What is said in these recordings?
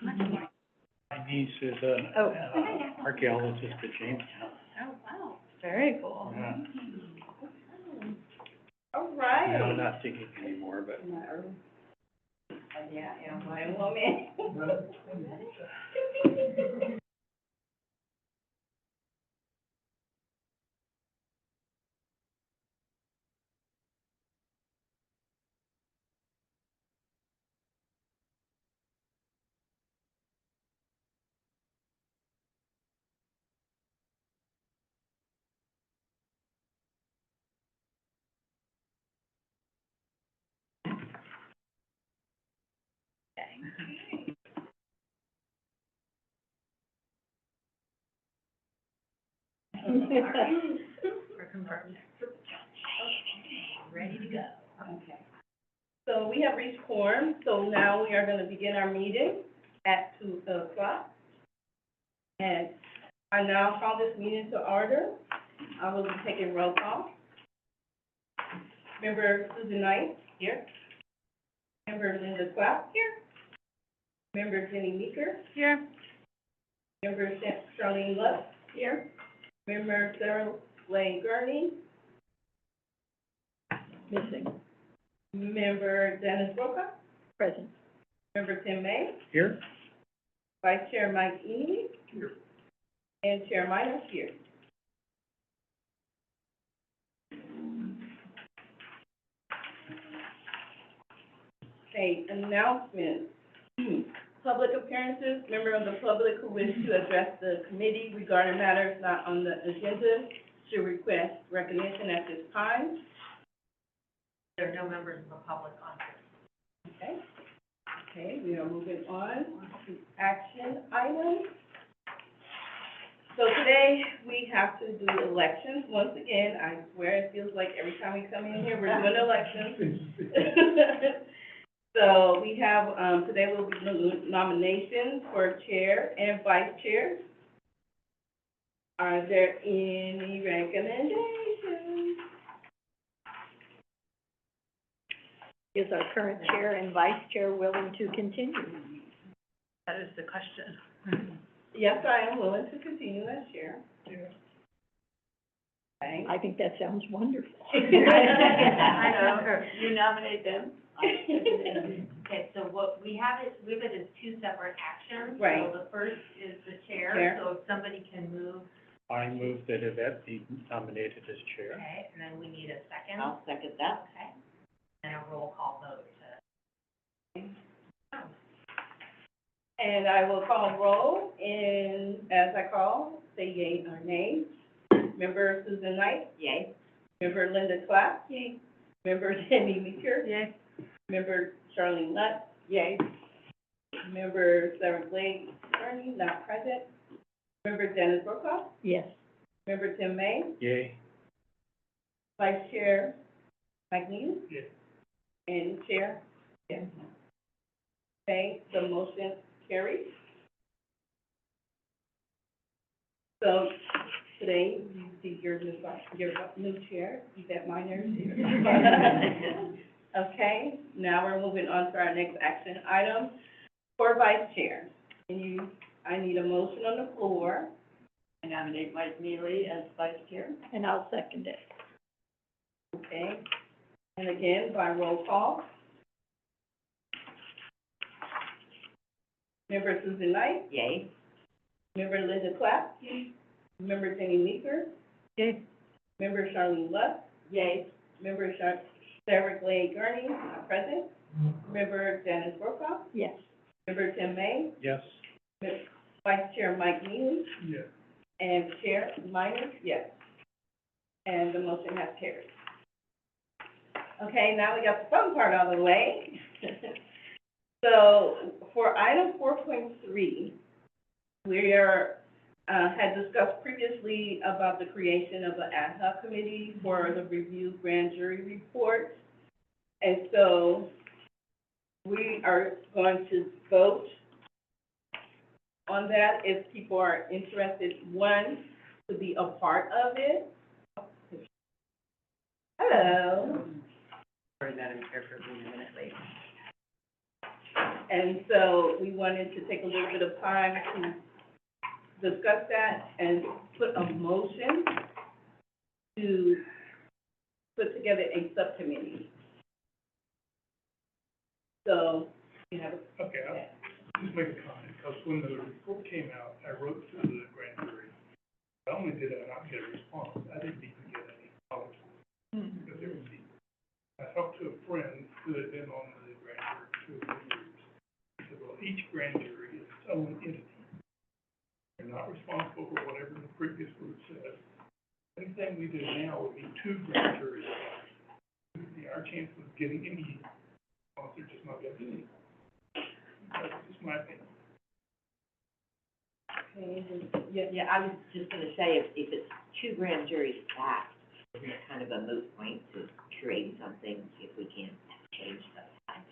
My niece is an archaeologist at Jamestown. Oh, wow. Very cool. Yeah. All right. No, not digging anymore, but. Yeah, my woman. We're confirmed. Ready to go. Okay. So we have reached quorum, so now we are going to begin our meeting at 2 o'clock. And I now call this meeting to order. I will be taking roll call. Member Susan Knight, here. Member Linda Clapp, here. Member Jenny Meeker, here. Member Charlene Lutz, here. Member Sarah Lane Gurney. Missing. Member Dennis Roca. Present. Member Tim May. Here? Vice Chair Mike Ely. Here. And Chair Minor here. Okay, announcements. Public appearances. Member of the public who wish to address the committee regarding matters not on the agenda should request recognition at this time. There are no members of the public on here. Okay. Okay, we are moving on to action items. So today, we have to do elections. Once again, I swear it feels like every time we come in here, we're doing elections. So we have, today will be nominations for chair and vice chair. Are there any recommendations? Is our current chair and vice chair willing to continue? That is the question. Yes, I am willing to continue as chair. Okay. I think that sounds wonderful. I know. You nominate them. Okay, so what we have it as two separate actions. Right. So the first is the chair, Chair. so if somebody can move, I move that Yvette be nominated as chair. okay, and then we need a second. I'll second that. Okay. And a roll call vote And I will call roll, and as I call, say yea or nay. Member Susan Knight? Yay. Member Linda Clapp? Yay. Member Jenny Meeker? Yay. Member Charlene Lutz? Yay. Member Sarah Lane Gurney, not present. Member Dennis Brokaw? Yes. Member Tim May? Yay. Vice Chair Mike Neal? Yes. And Chair? Yes. Okay, the motion carries. So today, you see your new chair, Yvette Minor. Okay, now we're moving on to our next action item for vice chair. I need a motion on the floor. I nominate Mike Neely as vice chair. And I'll second it. Okay, and again, by roll call. Member Susan Knight? Yay. Member Linda Clapp? Member Jenny Meeker? Yay. Member Charlene Lutz? Yay. Member Sarah Glade Gurney, not present. Member Dennis Brokaw? Yes. Member Tim May? Yes. Vice Chair Mike Neely? Yes. And Chair Minor? Yes. And the motion has carried. Okay, now we got the fun part out of the way. So for item 4.3, we had discussed previously about the creation of an ad hoc committee for the review grand jury report. And so we are going to vote on that if people are interested, one, to be a part of it. Hello. Sorry, Madam Chair, for being a minute late. And so we wanted to take a little bit of time to discuss that and put a motion to put together a subcommittee. So, you have a. Okay, I'll just make a comment, because when the report came out, I wrote to the grand jury. Not only did I not get a response, I didn't even get any acknowledgement, because it was deep. I talked to a friend who had been on the grand jury for 2 or 3 years. He said, well, each grand jury is its own entity. They're not responsible for whatever the previous group said. Anything we do now would be 2 grand juries. Our chance of getting any response, they're just not going to do anything. That's just my opinion. Yeah, I was just gonna say, if it's 2 grand juries back, isn't it kind of a moot point to create something if we can't change the time?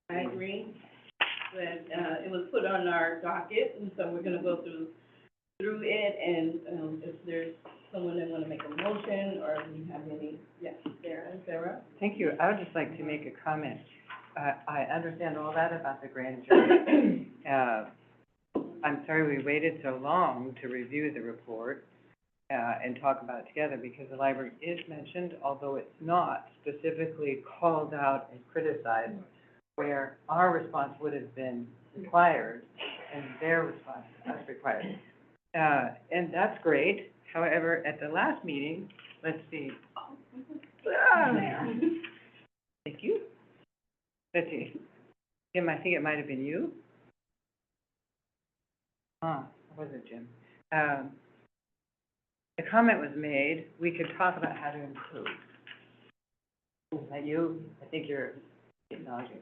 I agree, but, it was put on our docket, and so we're gonna go through it, and, if there's someone that wanna make a motion, or we have any, yes, Sarah? Thank you. I would just like to make a comment. I understand all that about the grand jury. I'm sorry we waited so long to review the report, and talk about it together, because the library is mentioned, although it's not specifically called out and criticized, where our response would have been required, and their response was required. And that's great. However, at the last meeting, let's see. Thank you. Let's see. Jim, I think it might have been you. Was it Jim? The comment was made, we could talk about how to improve. Is that you? I think you're acknowledging.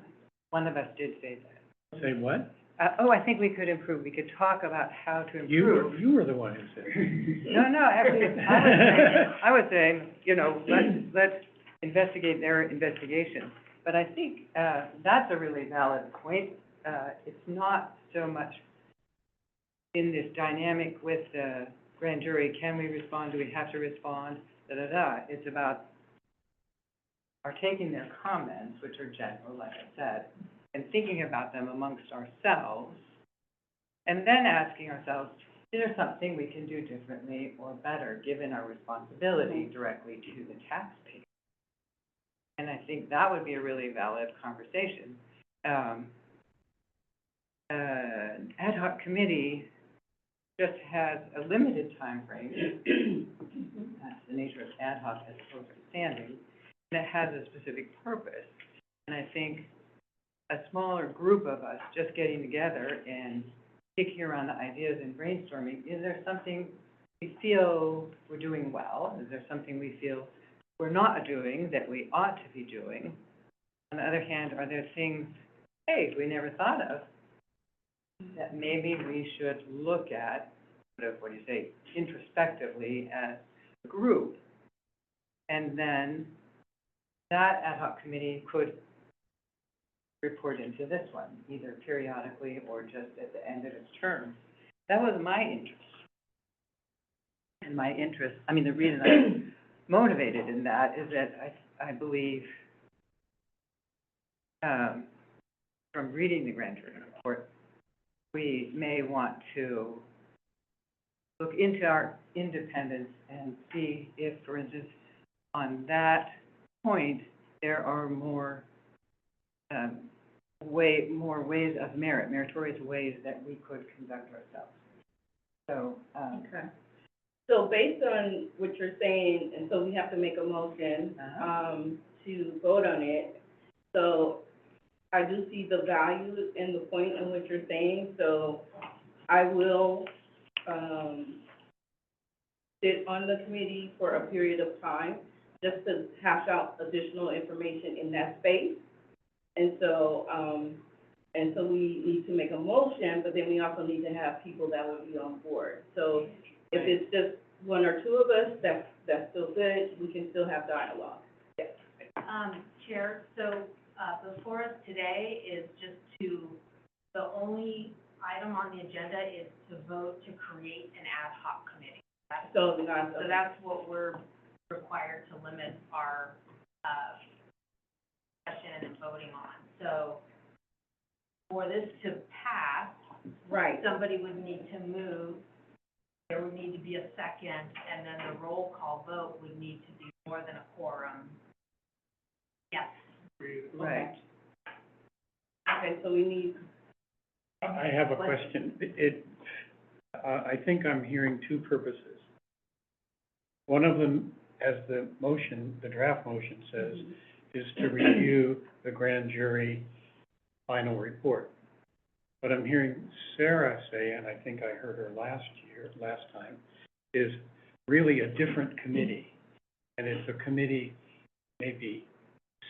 One of us did say that. Say what? I think we could improve. We could talk about how to improve. You were the one who said it. No, actually, I was saying, you know, let's investigate their investigation. But I think, that's a really valid point. It's not so much in this dynamic with the grand jury, can we respond, do we have to respond, It's about our taking their comments, which are general, like I said, and thinking about them amongst ourselves, and then asking ourselves, is there something we can do differently or better, given our responsibility directly to the taxpayer? And I think that would be a really valid conversation. Ad hoc committee just has a limited time frame. That's the nature of ad hoc as opposed to standing, and it has a specific purpose. And I think a smaller group of us just getting together and kicking around the ideas and brainstorming, is there something we feel we're doing well? Is there something we feel we're not doing that we ought to be doing? On the other hand, are there things, hey, we never thought of, that maybe we should look at, sort of, introspectively as a group? And then that ad hoc committee could report into this one, either periodically or just at the end of its term. That was my interest. And my interest, the reason I'm motivated in that is that I believe, from reading the grand jury report, we may want to look into our independence and see if, for instance, on that point, there are more ways of meritorious ways that we could conduct ourselves. So, Okay. So based on what you're saying, and so we have to make a motion, to vote on it. So I do see the value in the point in what you're saying, so I will, sit on the committee for a period of time, just to hash out additional information in that space. And so we need to make a motion, but then we also need to have people that will be on board. So if it's just 1 or 2 of us, that's still good, we can still have dialogue. Yes. Chair, so, before us today is just the only item on the agenda is to vote to create an ad hoc committee. So that's what we're required to limit our, session and voting on. So for this to pass, Right. somebody would need to move, there would need to be a second, and then the roll call vote would need to be more than a quorum. Yes. Right. Okay, so we need, I have a question. I think I'm hearing two purposes. One of them, as the motion, the draft motion says, is to review the grand jury final report. But I'm hearing Sarah say, and I think I heard her last time, is really a different committee. And it's a committee maybe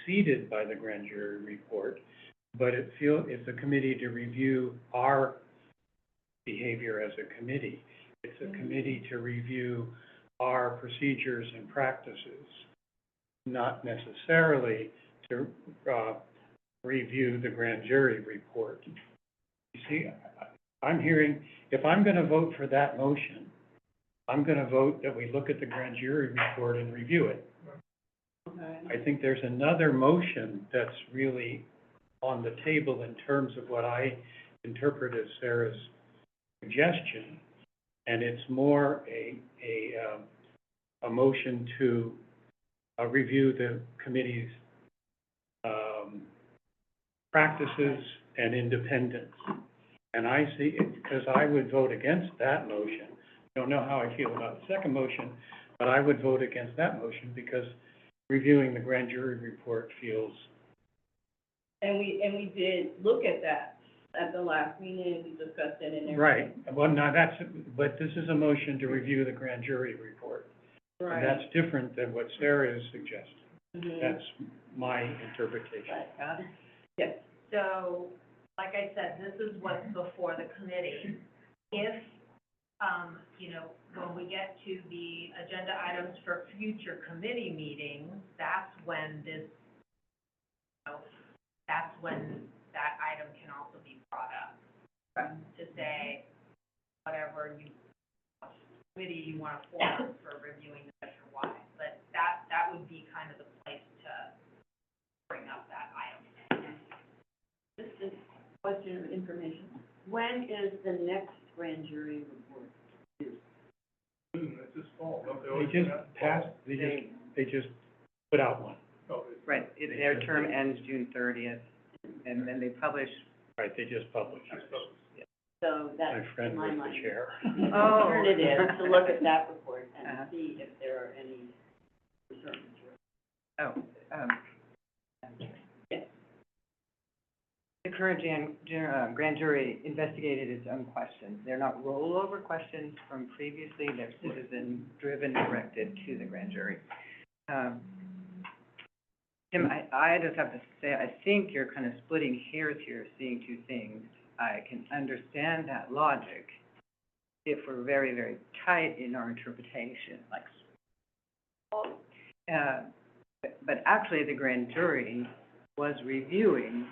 seated by the grand jury report, but it's a committee to review our behavior as a committee. It's a committee to review our procedures and practices, not necessarily to review the grand jury report. You see, I'm hearing, if I'm going to vote for that motion, I'm going to vote that we look at the grand jury report and review it. okay. I think there's another motion that's really on the table in terms of what I interpret as Sarah's suggestion, and it's more a motion to review the committee's practices and independence. And I see, because I would vote against that motion. Don't know how I feel about the second motion, but I would vote against that motion because reviewing the grand jury report feels. And we did look at that at the last meeting, we discussed it and everything. Right, well, now but this is a motion to review the grand jury report. Right. And that's different than what Sarah is suggesting. Mhm. That's my interpretation. Got it? Yes. So, like I said, this is what's before the committee. If, you know, when we get to the agenda items for future committee meetings, that's when this, you know, that's when that item can also be brought up. To say, whatever committee you want to form for reviewing the Measure Y. But that would be kind of the place to bring up that item. Just a question of information. When is the next grand jury report due? It's this fall, don't they They always just do that? passed, they just put out one. Oh, Right, their term ends June 30th, and then they publish. Right, they just published I it. suppose. So My that's, in friend my was mind, the chair. the Oh. alternative, to look at that report Uh-huh. and see if there are any concerns. Oh, Yes. the current grand jury investigated its own questions. They're not rollover questions from previously, they're citizen-driven, directed to the grand jury. Tim, I just have to say, I think you're kind of splitting hairs here, seeing two things. I can understand that logic if we're very, very tight in our interpretation, like, but actually the grand jury was reviewing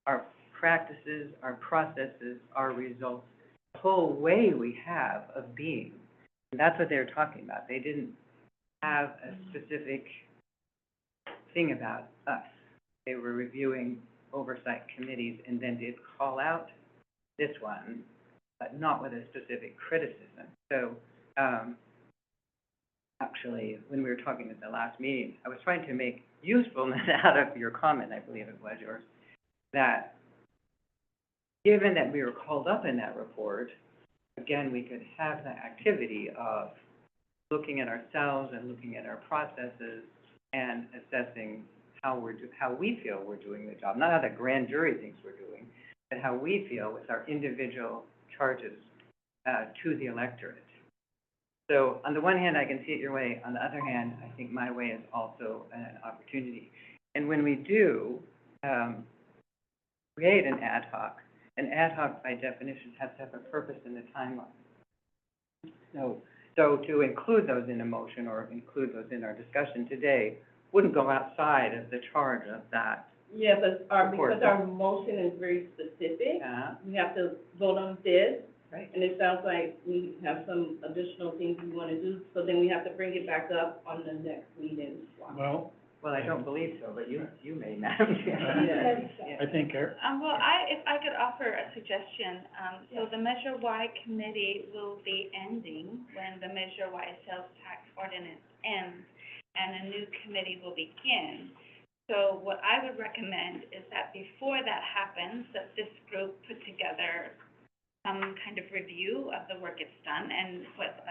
our practices, our processes, our results, the whole way we have of being. And that's what they were talking about. They didn't have a specific thing about us. They were reviewing oversight committees and then did call out this one, but not with a specific criticism. So, actually, when we were talking at the last meeting, I was trying to make usefulness out of your comment, I believe it was yours, that given that we were called up in that report, again, we could have the activity of looking at ourselves and looking at our processes and assessing how we feel we're doing the job. Not how the grand jury thinks we're doing, but how we feel with our individual charges to the electorate. So on the one hand, I can see it your way. On the other hand, I think my way is also an opportunity. And when we do create an ad hoc by definition has to have a purpose and a timeline. So to include those in a motion or include those in our discussion today wouldn't go outside of the charge of that. Yeah, but Report. because our motion is very specific, Yeah, we have to vote on this, right. and it sounds like we have some additional things we want to do, so then we have to bring it back up on the next meeting. Well, Well, I don't believe so, but you may, Madam Chair. I think, Well, if I could offer a suggestion, so the Measure Y committee will be ending when the Measure Y sales tax ordinance ends, and a new committee will begin. So what I would recommend is that before that happens, that this group put together some kind of review of the work it's done, and what,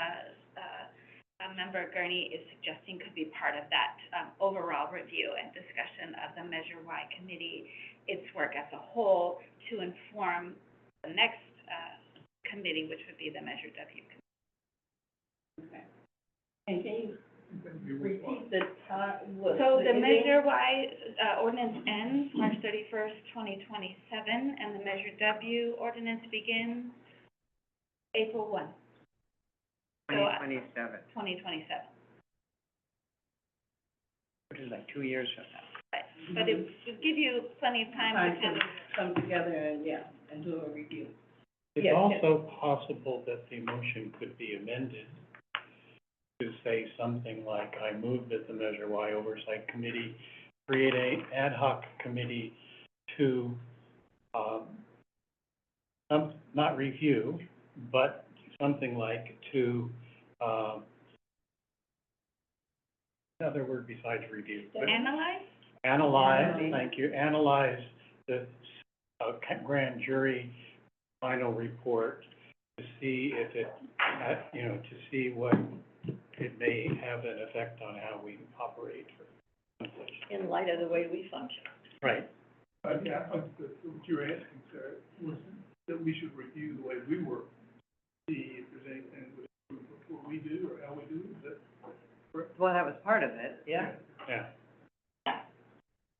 Member Gurney is suggesting could be part of that, overall review and discussion of the Measure Y committee, its work as a whole, to inform the next, committee, which would be the Measure W committee. Okay. And can you repeat the time, what? So the Measure Y, ordinance ends March 31st, 2027, and the Measure W ordinance begins April 1, 2027, 2027. which is like 2 years from now. Right. But it would give you plenty of time to kind of, come together and, and do a review. it's Yes, also possible that the motion could be amended to say something like, I move that the Measure Y Oversight Committee create an ad hoc committee to, not review, but something like to, another word besides review, but analyze? analyze, thank you, analyze the, grand jury final report to see if it, to see what it may have an effect on how we operate for inflation. In light of the way we function. Right. Yeah, I think that what you're asking, Sarah, was that we should review the way we work, see if there's anything with what we do or how we do, is that correct? Well, that was part of it, yeah. Yeah.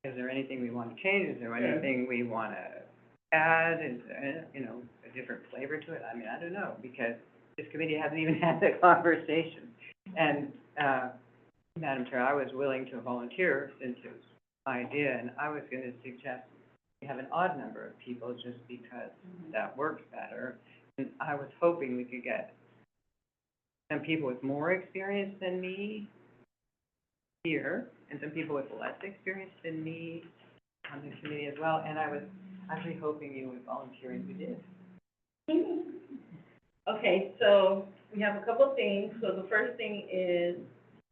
Is there anything we want to change? Is there anything we want to add? Is there, a different flavor to it? I mean, I don't know, because this committee hasn't even had that conversation. And, Madam Chair, I was willing to volunteer since it was my idea, and I was going to suggest we have an odd number of people just because that works better. And I was hoping we could get some people with more experience than me here, and some people with less experience than me on the committee as well, and I was actually hoping you would volunteer, and you did. Okay, so we have a couple of things. So the first thing is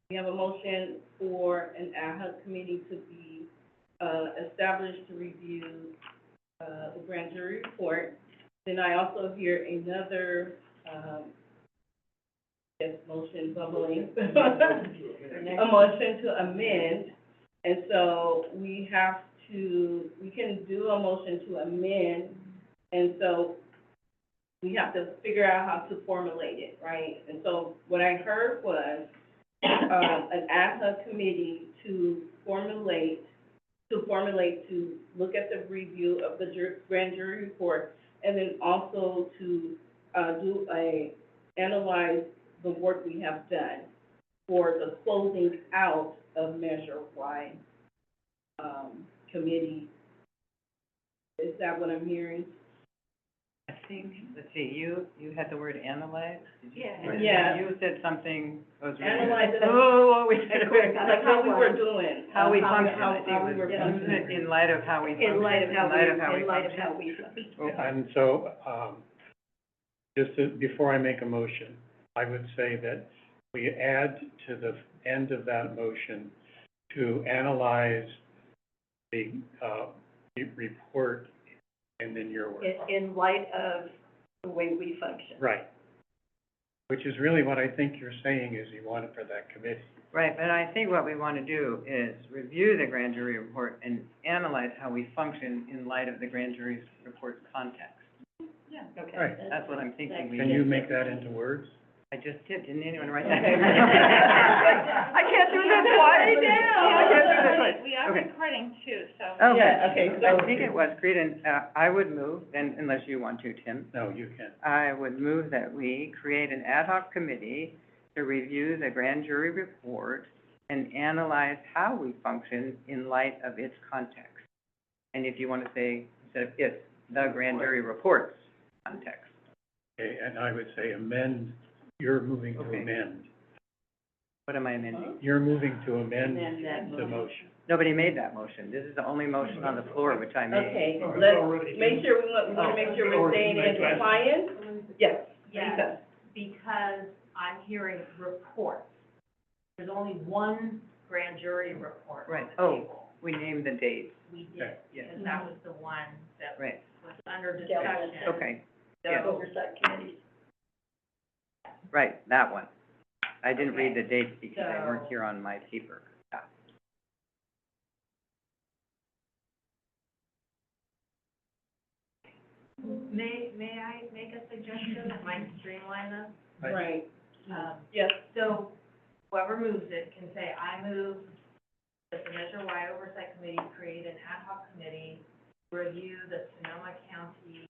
we have a motion for an ad hoc committee to be, established to review, the grand jury report. Then I also hear another, motion bubbling. A motion to amend, and so we can do a motion to amend, and so we have to figure out how to formulate it, right? And so what I heard was, an ad hoc committee to look at the review of the grand jury report, and then also to, analyze the work we have done for the closing out of Measure Y, committee. Is that what I'm hearing? I think, let's see, you had the word analyze? Did you? Yeah. Yeah. You said something, Analyze it. Like how we were doing. how we function, how I think we was were functioning. in light of how we function. In light of how function. we function. And so, before I make a motion, I would say that we add to the end of that motion to analyze the, report and then your work. In light of the way we function. Right. Which is really what I think you're saying is you want it for that committee. Right, but I think what we want to do is review the grand jury report and analyze how we function in light of the grand jury's report's context. Yeah, okay. Right. That's what I'm thinking we Can you make that into words? I just did, didn't anyone write that? Okay. I can't do that twice. I can't do that twice. We are Okay. recording too, so. Okay. Yeah, okay, so- I think it was, Creed, and, I would move, and unless you want to, Tim, No, you can't. I would move that we create an ad hoc committee to review the grand jury report and analyze how we function in light of its context. And if you want to say, instead of its, the grand jury report's context. Okay, and I would say amend, you're moving to Okay. amend. What am I amending? You're moving to amend Amend that the motion. Nobody made that motion. This is the only motion on the floor which I made. Okay, Oh, it's let's already- make sure, we wanna make sure we're staying in compliance. Yes, Yes, Lisa. because I'm hearing reports. There's only one grand jury report on Right. the Oh. table. We named the date. We Okay. did, Yes. because that was the one that Right. was under discussion. Okay. Yes. Oversight Committee. Right, that one. I didn't read the dates because they weren't So- here on my paper. Yeah. May I make a suggestion that might streamline this? Right, Yes, so whoever moves it can say, I move that the Measure Y Oversight Committee create an ad hoc committee to review the Sonoma County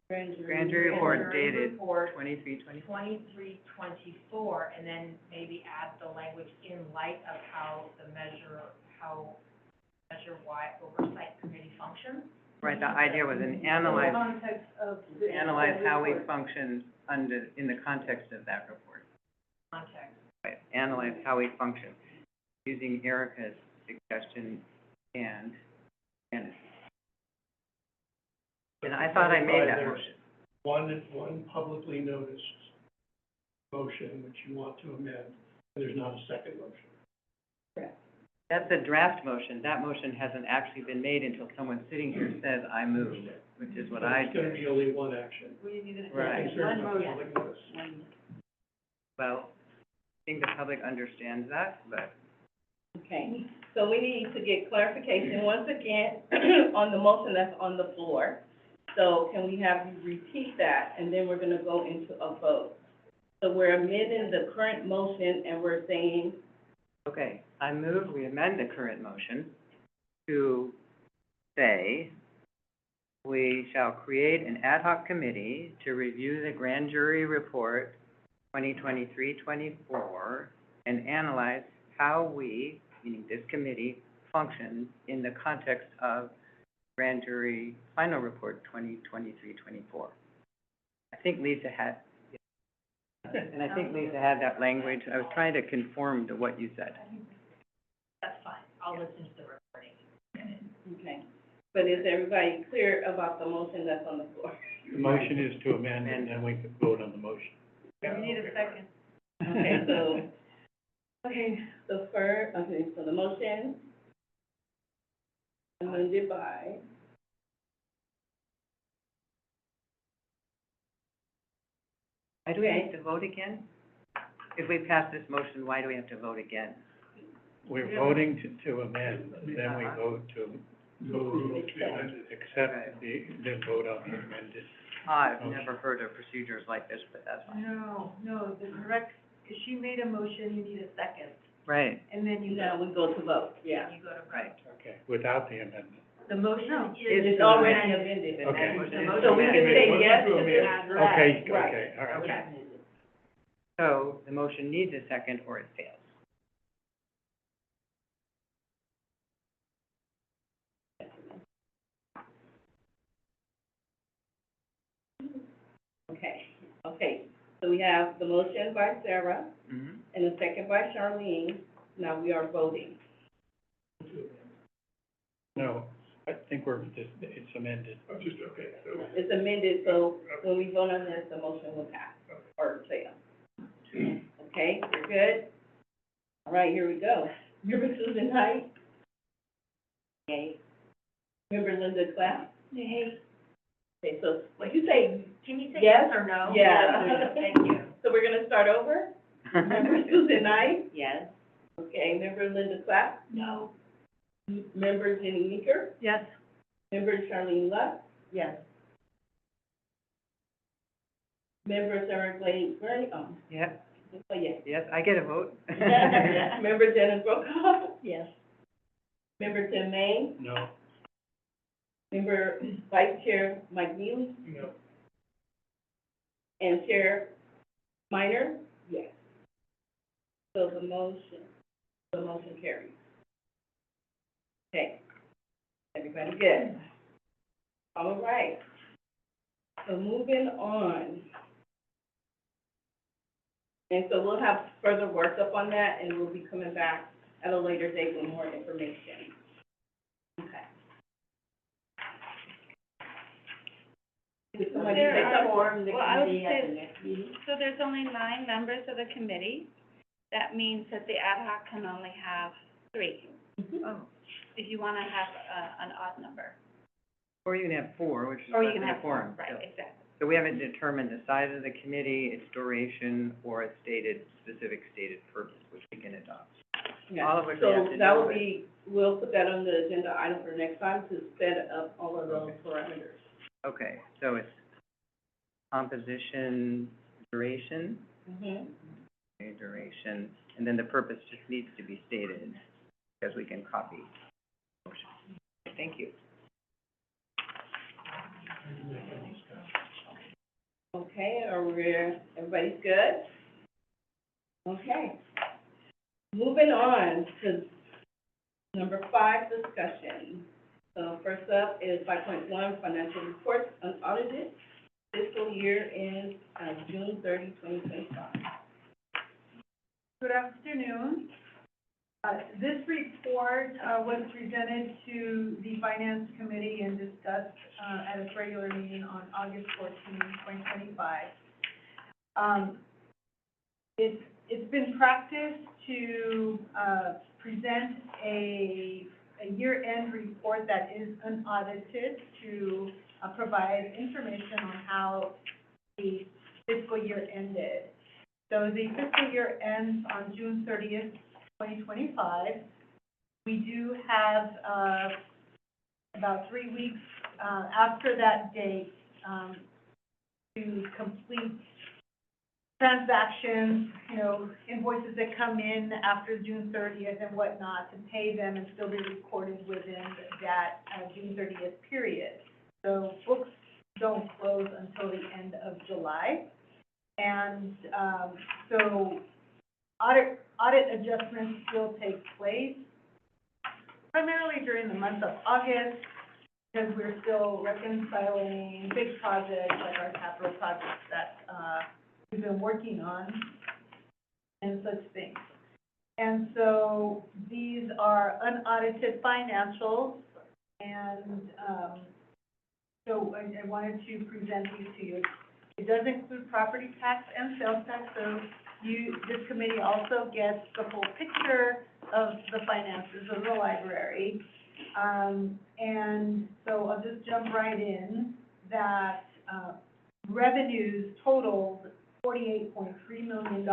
Grand jury report Grand jury dated report 23/20. 23-24, and then maybe add the language in light of how Measure Y Oversight Committee functions. Right, the idea was analyze Context of the. how we function in the context of that report. Context. Right, analyze how we function, using Erica's suggestion and Janice's. And I thought I made that motion. One publicly noticed motion which you want to amend, and there's not a second motion. That's a draft motion. That motion hasn't actually been made until someone sitting here says, I move, which is what I It's gonna did. be only one action. Right. Concerned about public notice. Well, I think the public understands that, but okay. So we need to get clarification once again on the motion that's on the floor. So can we have you repeat that, and then we're gonna go into a vote. So we're amending the current motion, and we're saying, okay, I move we amend the current motion to say, we shall create an ad hoc committee to review the grand jury report 2023-24 and analyze how we, meaning this committee, function in the context of grand jury final report 2023-24. I think Lisa had, and I think Lisa had that language. I was trying to conform to what you said. That's fine. I'll listen to the recording. okay. But is everybody clear about the motion that's on the floor? The motion is to amend, and then we can vote on the motion. We need a second. Okay, so, so the motion amended by, Why do we have to vote again? If we pass this motion, why do we have to vote again? We're voting to amend, then we vote to move, accept the vote on the amended. I've never heard of procedures like this, but that's fine. No, the correct, if she made a motion, you need a second, Right, and then you now we go to vote, yeah. You go to vote. right. Okay, without the amendment. The motion It's already amended. Okay. So we can say yes to this. Okay, Right. okay, all right. Okay. So the motion needs a second or it fails. Okay, so we have the motion by Sarah Mm-hmm. and a second by Charlene. Now we are voting. No, I think it's amended. Oh, just, okay, so, It's amended, so when we vote on this, the motion will pass or fail. Okay, we're good? All right, here we go. Member Susan Height? Yay. Member Linda Clapp? Yay. Okay, so, like you say, Can you say Yes? yes or no? Yeah. Thank you. so we're gonna start over? Member Susan Knight? Yes. Okay, member Linda Clapp? No. Member Jenny Meeker? Yes. Member Charlene Luck? Yes. Member Sarah Glade Burley, Yep, yes. yes, I get a vote. Member Dennis Brokaw? Yes. Member Tim May? No, Member Vice Chair Mike Neely? no, And Chair Minor? Yes. So the motion carries. Okay. Everybody good? All right. So moving on. And so we'll have further workup on that, and we'll be coming back at a later date with more information. Okay. Did somebody There say are- something? Form the Well, I would committee at the say- next meeting? So there's only 9 members of the committee. That means that the ad hoc can only have 3, Oh, if you wanna have an odd number. or you can have 4, which is Or you less can than a have 4, quorum. right, So- exactly. So we haven't determined the size of the committee, its duration, or its specific stated purpose, which we can adopt. Yeah. All of which we have So to that do will with- be, we'll put that on the agenda item for next time to set up all of those Okay. parameters. Okay, so it's composition, duration, Mm-hmm. okay, duration, and then the purpose just needs to be stated, because we can copy. Thank you. Okay, everybody's good? Okay. Moving on to number 5, discussion. So first up is 5.1, financial reports unaudited. Fiscal year ends June 30, 2025. Good afternoon. This report was presented to the Finance Committee and discussed at its regular meeting on August 14, 2025. It's been practice to present a year-end report that is unaudited to provide information on how the fiscal year ended. So the fiscal year ends on June 30th, 2025. We do have about 3 weeks after that date to complete transactions, invoices that come in after June 30th and whatnot, to pay them and still be recorded within that June 30th period. So books don't close until the end of July. And so audit adjustments still take place, primarily during the month of August, because we're still reconciling big projects like our capital projects that we've been working on and such things. And so these are unaudited financials, and so I wanted to present these to you. It does include property tax and sales tax, so this committee also gets the whole picture of the finances of the library. And so I'll just jump right in that revenues totaled $48.3 million,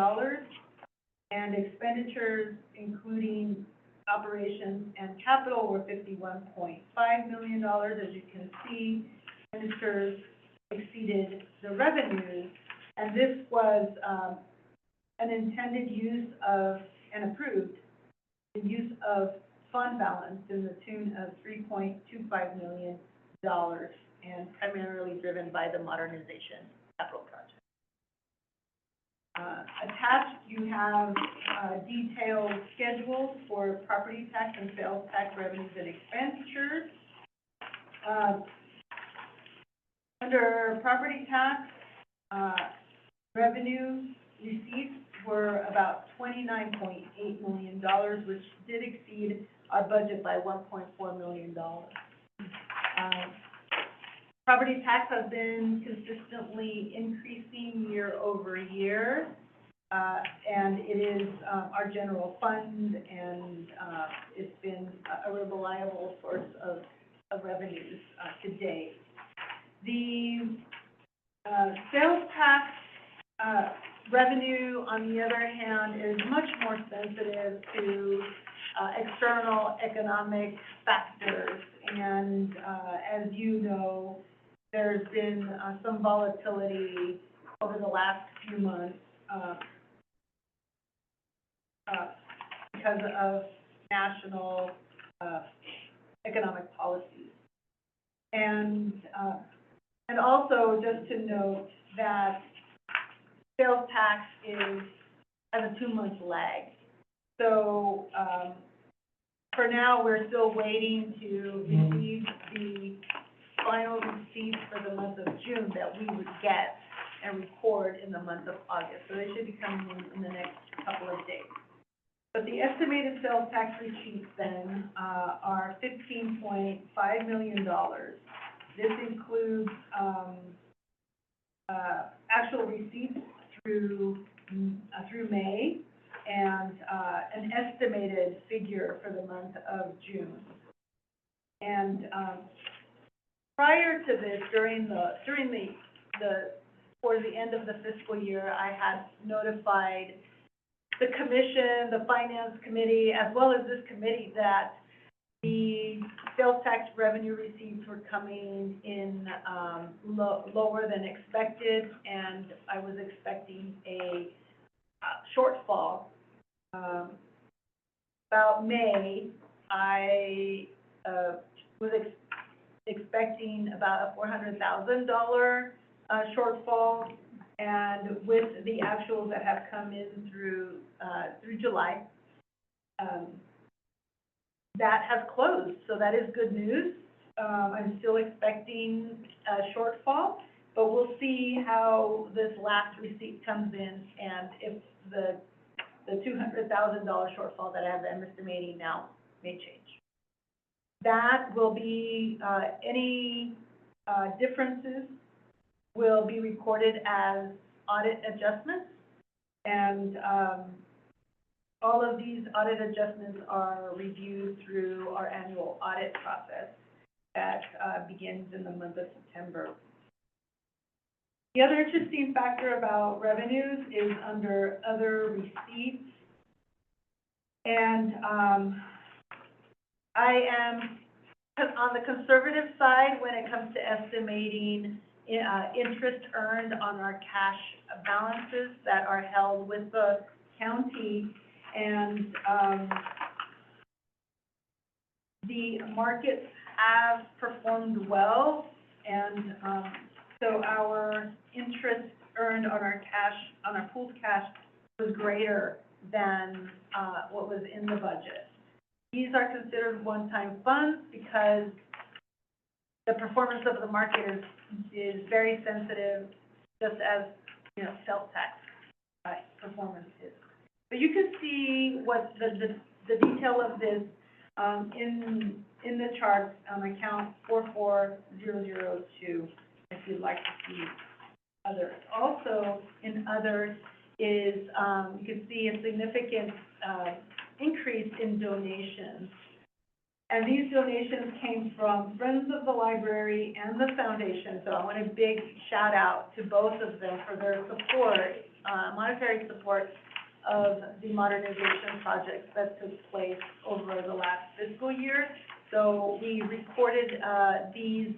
and expenditures, including operations and capital, were $51.5 million. As you can see, expenditures exceeded the revenues, and this was an intended use of, and approved, the use of fund balance in the tune of $3.25 million, and primarily driven by the modernization capital project. Attached, you have detailed schedules for property tax and sales tax revenues and expenditures. Under property tax, revenue receipts were about $29.8 million, which did exceed our budget by $1.4 million. Property tax has been consistently increasing year over year, and it is our general fund, and it's been a reliable source of revenues to date. The sales tax revenue, on the other hand, is much more sensitive to external economic factors, and as you know, there's been some volatility over the last few months because of national economic policies. And also, just to note that sales tax has a 2-month lag. So for now, we're still waiting to receive the final receipts for the month of June that we would get and record in the month of August. So they should be coming in the next couple of days. But the estimated sales tax receipts then, are $15.5 million. This includes, actual receipts through May, and, an estimated figure for the month of June. And, prior to this, towards the end of the fiscal year, I had notified the commission, the finance committee, as well as this committee, that the sales tax revenue receipts were coming in, lower than expected, and I was expecting a shortfall. About May, I, was expecting about a $400,000 shortfall, and with the actuals that have come in through July, that has closed, so that is good news. I'm still expecting a shortfall, but we'll see how this last receipt comes in, and if the $200,000 shortfall that I'm estimating now may change. That will be, any differences will be recorded as audit adjustments, and all of these audit adjustments are reviewed through our annual audit process that begins in the month of September. The other interesting factor about revenues is under other receipts, and I am on the conservative side when it comes to estimating interest earned on our cash balances that are held with the county, and the markets have performed well, and so our interest earned on our cash, on our pooled cash, was greater than what was in the budget. These are considered one-time funds because the performance of the market is very sensitive, just as, you know, sales tax performance is. But you can see what the detail of this in the chart on account 44002, if you'd like to see others. Also, in others is, you can see a significant increase in donations. And these donations came from Friends of the Library and the Foundation, so I want a big shout out to both of them for their support, monetary support of the modernization projects that took place over the last fiscal year. So we recorded these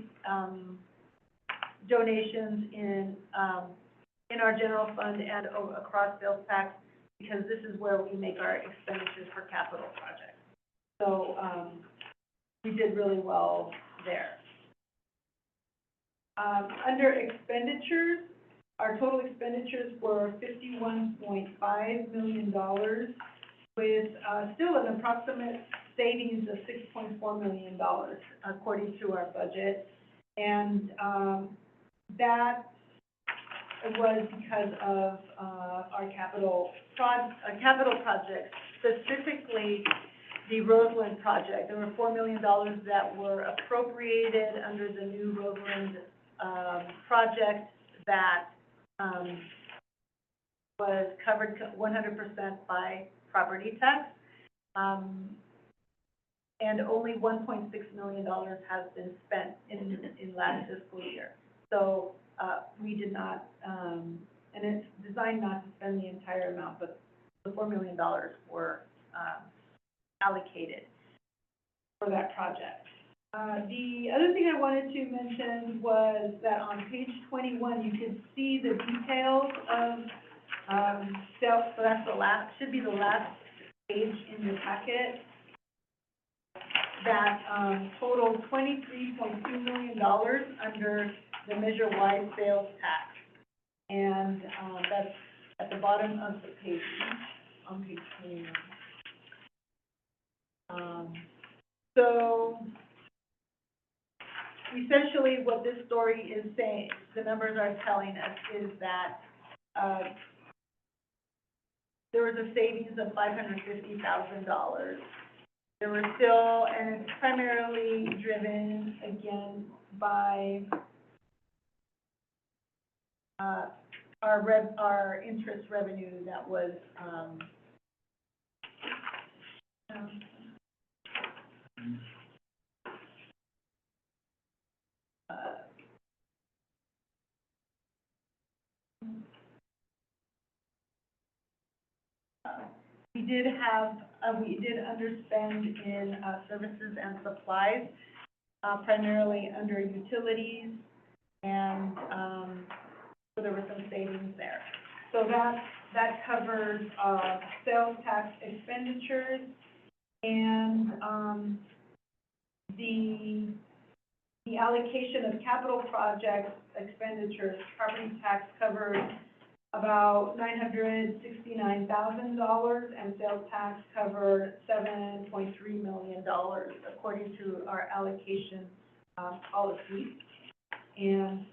donations in our general fund and across sales tax, because this is where we make our expenditures for capital projects. So we did really well there. Under expenditures, our total expenditures were $51.5 million, with still an approximate savings of $6.4 million, according to our budget. And that was because of our capital projects, specifically the Roseland project. There were $4 million that were appropriated under the new Roseland project that was covered 100% by property tax, and only $1.6 million has been spent in last fiscal year. So we did not, and it's designed not to spend the entire amount, but the $4 million were allocated for that project. The other thing I wanted to mention was that on page 21, you can see the details of sales. So that's the last, should be the last page in the packet. That totaled $23.2 million under the Measure Y sales tax, and that's at the bottom of the page, on page 21. So essentially what this story is saying, the numbers are telling us, is that, there was a savings of $550,000. There were still, and it's primarily driven, again, by, our interest revenue that was, we did underspend in, services and supplies, primarily under utilities, and, so there were some savings there. So that covers, sales tax expenditures, and, the allocation of capital projects expenditures, property tax covered about $969,000, and sales tax covered $7.3 million, according to our allocation, policy. And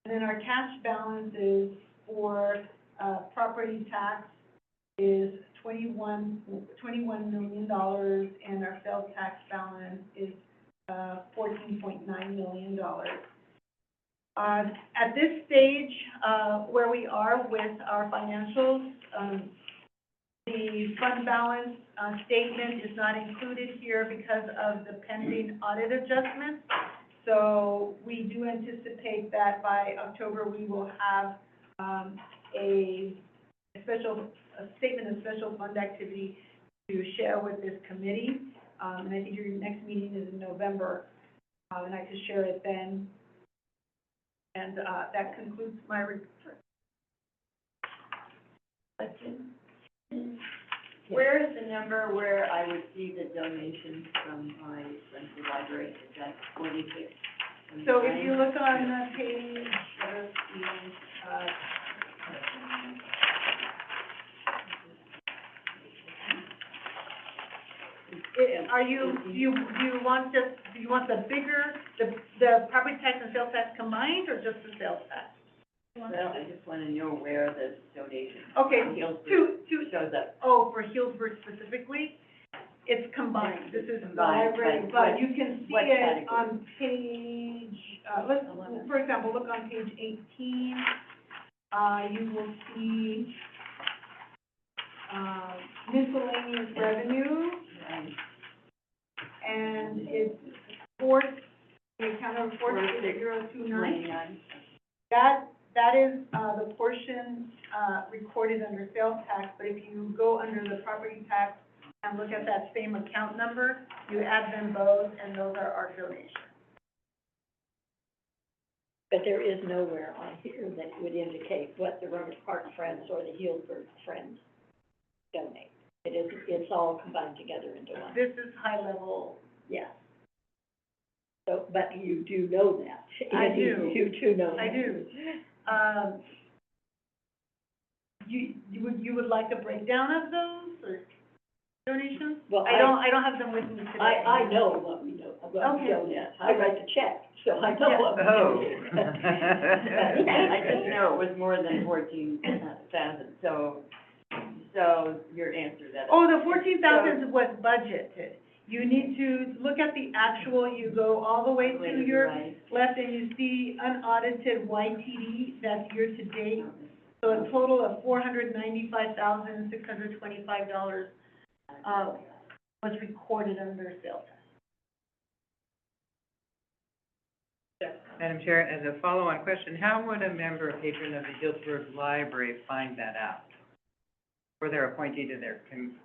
then our cash balances for, property tax is $21 million, and our sales tax balance is, $14.9 million. At this stage, where we are with our financials, the fund balance, statement is not included here because of the pending audit adjustments. So we do anticipate that by October, we will have, a statement of special fund activity to share with this committee. And I think your next meeting is in November, and I could share it then. And, that concludes my report. Where is the number where I would see the donations from my central library? Is that 46? So if you look on the page, do you want the bigger, the property tax and sales tax combined, or just the sales tax? Well, I just want to know where the donation. Okay, Healdsburg shows up. Oh, for Healdsburg specifically, it's combined. This is the Combined, library, right. but you can see What it category? on page, for example, look on page 18. You will see, miscellaneous revenue, and it's the account of 46029. That is, the portion, recorded under sales tax, but if you go under the property tax and look at that same account number, you add them both, and those are our donations. But there is nowhere on here that would indicate what the Roanoke Park Friends or the Healdsburg Friends donate. It's all combined together into one. This is high level. Yeah. So, but you do know that. I do. You do know that. I do. You would like a breakdown of those, or donations? Well, I don't have them with me today. I know what we know, what we Okay. donate. I write the check, so I know what we Oh. I just know it was more than 14,000, so your answer that. Oh, the 14,000 was budgeted. You need to look at the actual, you go all the way to your Right. left, and you see unaudited YTD, that's year to date. So a total of $495,625, was recorded under sales tax. Madam Chair, as a follow-on question, how would a member, a patron of the Healdsburg Library find that out? Or their appointee to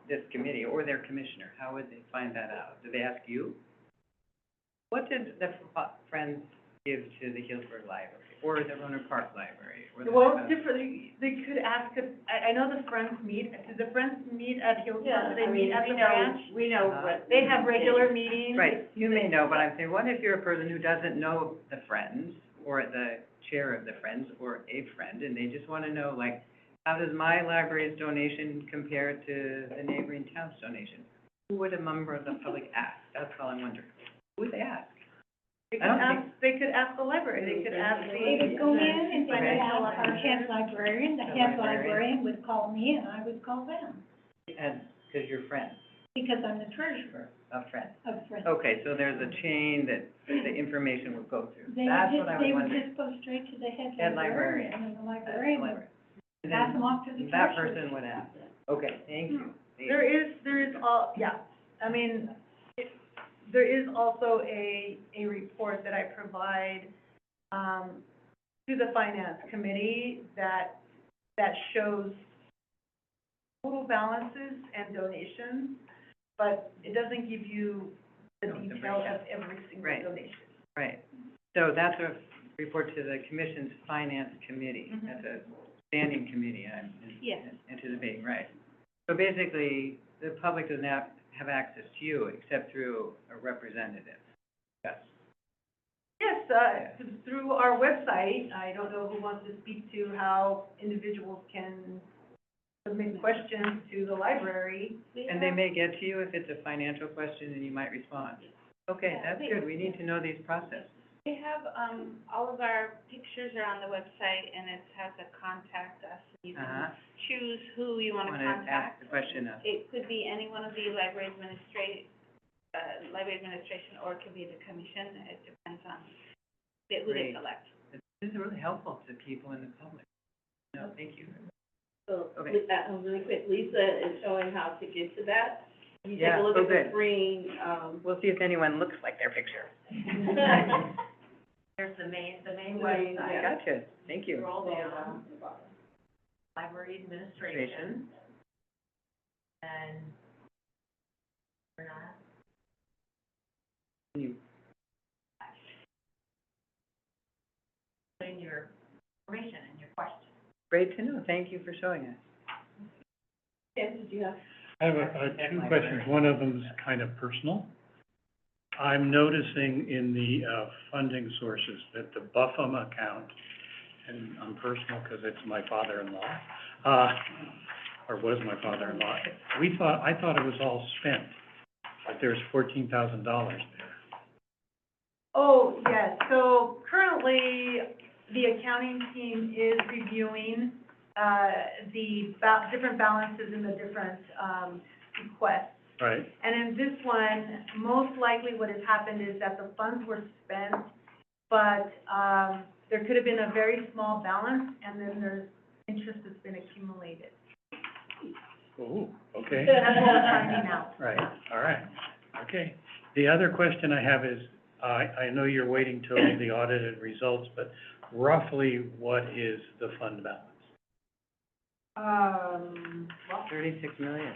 this committee, or their commissioner, how would they find that out? Do they ask you? What did the Friends give to the Healdsburg Library, or the Roanoke Park Library? Or the Well, it's different, they could ask, I know the Friends meet, do the Friends meet at Hillsborough? Yeah, Do they I meet mean, at the branch? we know what. They have regular meetings. Right, you may know, but I'm saying, what if you're a person who doesn't know the Friends, or the chair of the Friends, or a friend, and they just want to know, like, how does my library's donation compare to the neighboring town's donation? Who would a member of the public ask? That's all I'm wondering. Who would they ask? They I don't think- they could ask the library, they could ask the. They would go in and they would Okay. have our head librarian, the The head librarian. librarian would call me and I would call them, And, because you're friends, because I'm the treasurer of friends. of Friends. Okay, so there's a chain that the information would go through. They That's would what I just, was they would wondering. just go straight to the head Head librarian. librarian, and the That's the librarian would library. And pass then them off to the that treasurer. person would ask. Okay, thank you. There is all, yeah, I mean, there is also a report that I provide, to the finance committee that shows total balances and donations, but it doesn't give you the No, the detail of breakdown. every single Right. donation. Right. So that's a report to the commission's finance committee. Mhm. That's a standing committee, Yes. anticipating, right? So basically, the public doesn't have access to you except through a representative. Yes. Yes, through our website, I don't know who wants to speak to how individuals can submit questions to the library. And they may get to you if it's a financial question and you might respond. Okay, Yeah, that's good. We need to know these processes. We have, all of our pictures are on the website, and it has a contact us. You Uh-huh. can choose who you want to Want to ask contact. the question of, It could be any one of the library administration, or it could be the commission. It depends on who they Great. select. this is really helpful to people in the public. No, thank you. So, Okay. really quick, Lisa is showing how to get to that. You take Yeah, a look oh, at the good. screen, We'll see if anyone looks like their picture. There's the main Main, website, yeah. Gotcha, thank you. scroll down, library administration, and we're not, You- put in your information and your question. Great to know, thank you for showing us. Tim, did you have? I have two questions. One of them's kind of personal. I'm noticing in the, funding sources that the Buffum account, and I'm personal because it's my father-in-law, or was my father-in-law. I thought it was all spent, but there's $14,000 there. Oh, yes, so currently, the accounting team is reviewing, the different balances in the different, requests. Right, And in this one, most likely what has happened is that the funds were spent, but, there could have been a very small balance, and then there's interest that's been accumulated. oh, okay. That's what we're finding out. Right, all right, okay. The other question I have is, I know you're waiting till the audited results, but roughly what is the fund balance? Well, 36 million.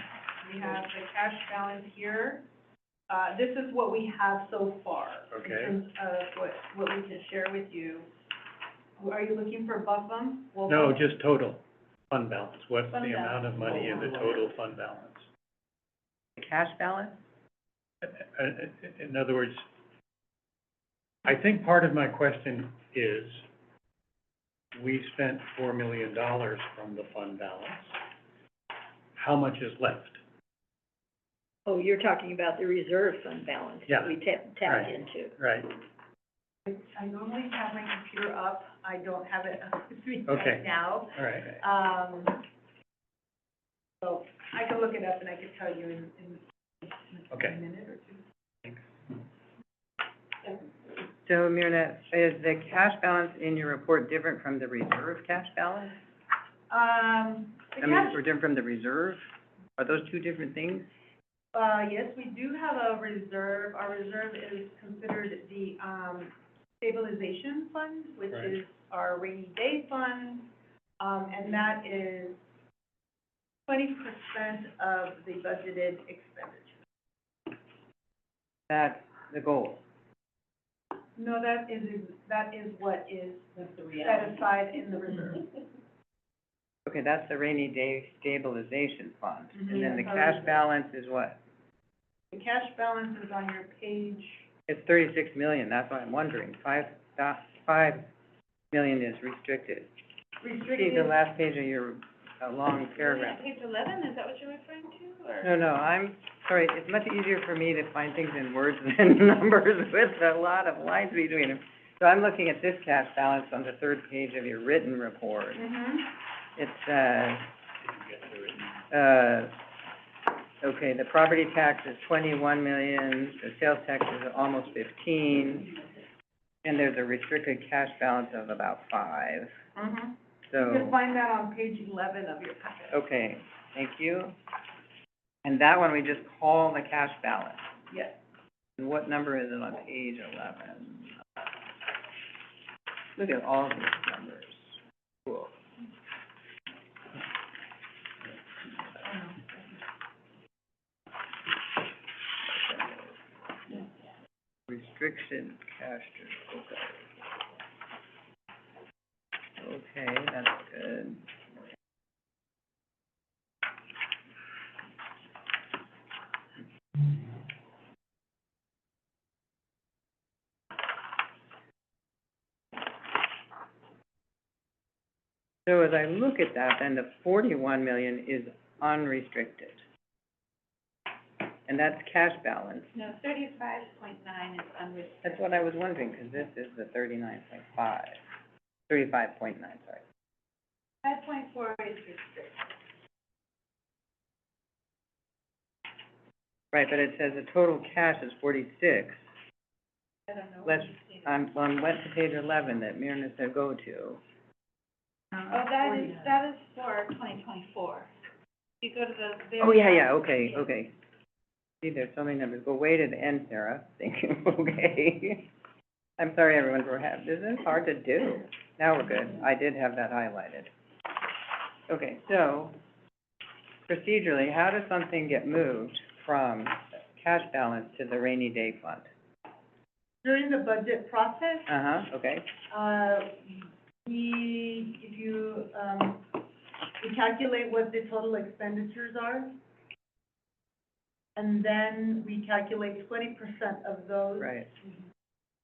we have the cash balance here. This is what we have so far. Okay. In terms of what we can share with you. Are you looking for Buffum? Well, No, just total fund balance. What's the Fund amount of money in the total fund balance? The cash balance? In other words, I think part of my question is, we spent $4 million from the fund balance. How much is left? Oh, you're talking about the reserve fund balance Yeah. that we tapped Right. into. Right, I normally have my computer up. I don't have it up with me Okay. right now. all right. So I can look it up and I can tell you in Okay. a minute or two. So Myrna, is the cash balance in your report different from the reserve cash balance? The I mean, cash, or different from the reserve? Are those two different things? yes, we do have a reserve. Our reserve is considered the, stabilization fund, which Right. is our rainy day fund. And that is 20% of the budgeted expenditure. That's the goal. No, that is what is set aside in the reserve. Okay, that's the rainy day stabilization fund. Mhm. And then the Yes, our cash reserve. balance is what? The cash balance is on your page. It's 36 million, that's why I'm wondering. 5 million is restricted. See, the Restricted, last page of your, a long paragraph. Page 11, is that what you're referring to, or? No, I'm sorry, it's much easier for me to find things in words than numbers with a lot of lines between them. So I'm looking at this cash balance on the third page of your written report. It says, okay, the property tax is 21 million, the sales tax is almost 15, and there's a restricted cash balance of about 5. So. You can find that on page 11 of your packet. Okay, thank you. And that one we just call the cash balance. Yes. And what number is it on page 11? Look at all these numbers. Cool. Restriction cash, okay. Okay, that's good. So as I look at that, then the 41 million is unrestricted. And that's cash balance. No, 35.9 is unrestricted. That's what I was wondering, because this is the 39.5, 35.9, sorry. 5.4 is restricted. Right, but it says the total cash is 46. I don't know. Let's, on went to page 11 that Myrna said go to. Oh, that is for 2024. You go to the very. Oh, yeah, okay. See, there's so many numbers. Go way to the end, Sarah. Thank you, okay. I'm sorry, everyone, this is hard to do. Now we're good. I did have that highlighted. Okay, so procedurally, how does something get moved from cash balance to the rainy day fund? During the budget process, Okay. we calculate what the total expenditures are, and then we calculate 20% of those Right.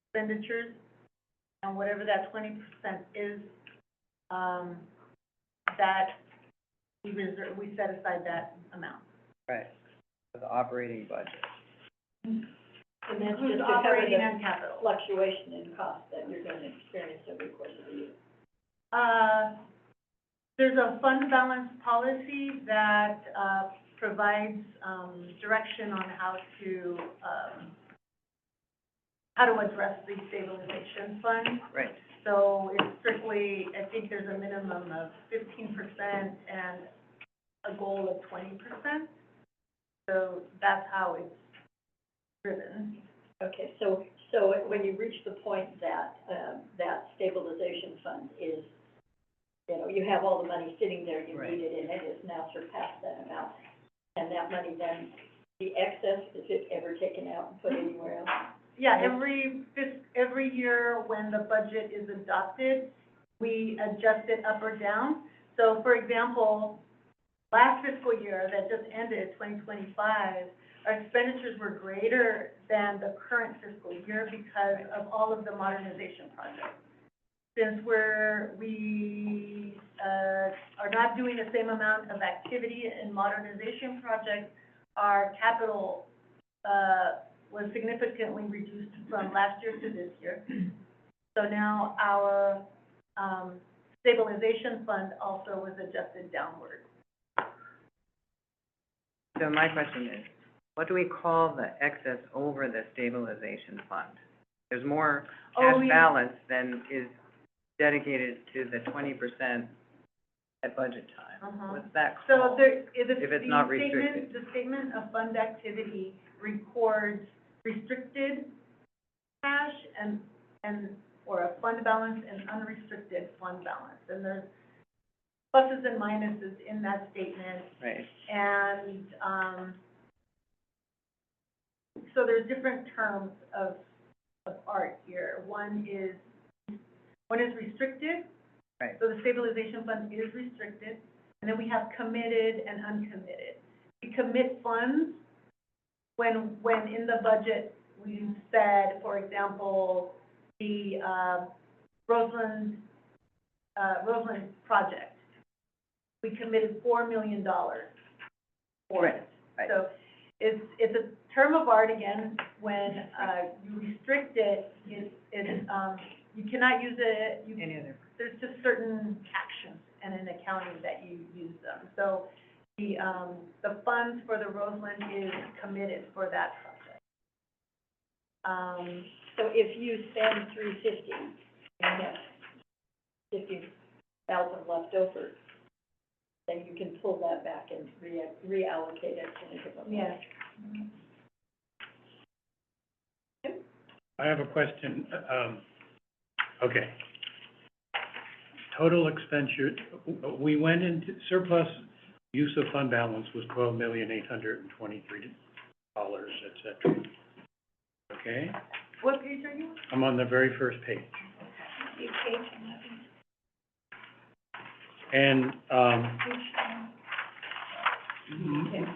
expenditures, and whatever that 20% is, that we set aside that amount. Right. For the operating budget. And that's Includes just to cover operating the and capital. fluctuation in cost that you're gonna experience over the course of the year. There's a fund balance policy that, provides, direction on how to address the stabilization fund. Right. So it's strictly, I think there's a minimum of 15% and a goal of 20%. So that's how it's driven. Okay, so when you reach the point that, that stabilization fund is, you have all the money sitting there, you Right. need it, and it has now surpassed that amount, and that money then, the excess, is it ever taken out and put anywhere else? Yeah, every year when the budget is adopted, we adjust it up or down. So for example, last fiscal year that just ended, 2025, our expenditures were greater than the current fiscal year because of all of the modernization projects. Since we are not doing the same amount of activity in modernization projects, our capital, was significantly reduced from last year to this year. So now our, stabilization fund also was adjusted downward. So my question is, what do we call the excess over the stabilization fund? There's more cash balance than is dedicated to the 20% at budget time. What's that So called? if it's not restricted? The statement of fund activity records restricted cash or a fund balance and unrestricted fund balance. And there's pluses and minuses in that statement. Right. And, so there's different terms of art here. One is restricted. Right. So the stabilization fund is restricted. And then we have committed and uncommitted. We commit funds when in the budget we said, for example, the, Roseland project. we committed $4 million for it. Right. So it's a term of art again, when, you restrict it, you cannot use it, Any other? there's just certain actions and in accounting that you use them. So the funds for the Roseland is committed for that project. So if you spend $350, and have $50,000 left over, then you can pull that back and reallocate it to a different. Yes. I have a question. Okay. Total expenditure, we went into surplus use of fund balance was $12,823, et cetera. Okay? What page are you on? I'm on the very first page. Page 11. And,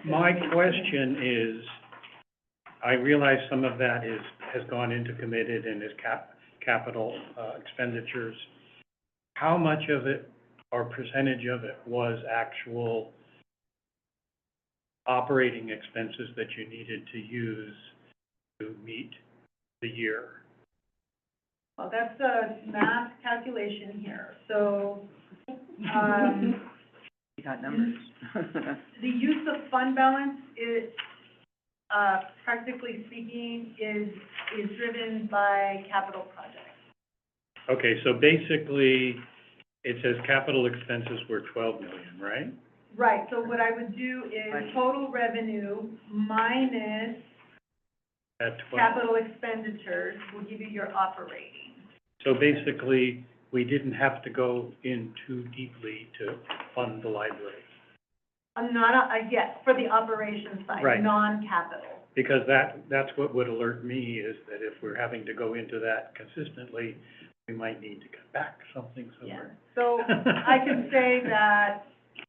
my question is, I realize some of that has gone into committed and is capital, expenditures. How much of it, or percentage of it, was actual operating expenses that you needed to use to meet the year? Well, that's a math calculation here. So, You got numbers. the use of fund balance is, practically speaking, is driven by capital projects. Okay, so basically, it says capital expenses were 12 million, right? Right, so what I would do is total revenue minus At 12. capital expenditures will give you your operating. So basically, we didn't have to go in too deeply to fund the library. Yes, for the operations side, Right. non-capital. Because that's what would alert me, is that if we're having to go into that consistently, we might need to cut back something Yeah, somewhere. so I can say that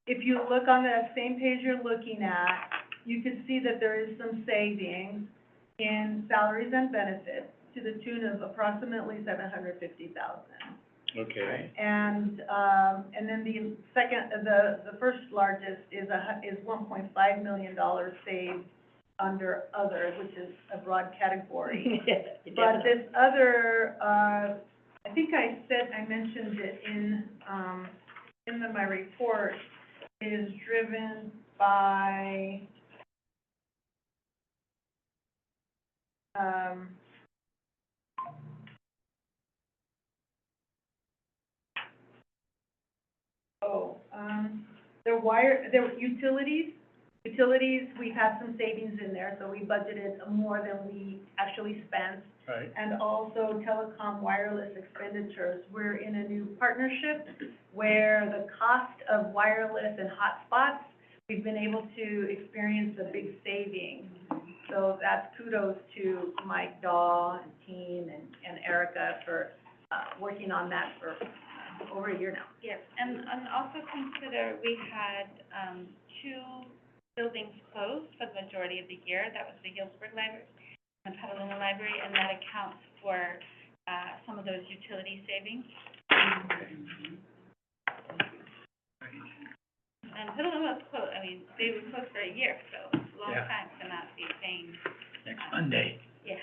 if you look on that same page you're looking at, you can see that there is some savings in salaries and benefits to the tune of approximately $750,000. Okay, And then the second, the first largest is $1.5 million saved under other, which is a broad category. But this other, I think I mentioned it in my report, is driven by, there were utilities. Utilities, we've had some savings in there, so we budgeted more than we actually spent. right. And also telecom wireless expenditures. We're in a new partnership where the cost of wireless and hotspots, we've been able to experience a big saving. So that's kudos to Mike Daw and team and Erica for, working on that for over a year now. Yes, and also consider, we had, 2 buildings closed for the majority of the year. That was the Healdsburg Library and the Petaluma Library, and that accounts for, some of those utility savings. And Petaluma was closed, I mean, they were closed for a year, so it's a long Yeah. time to not be paying. Next Monday. Yeah,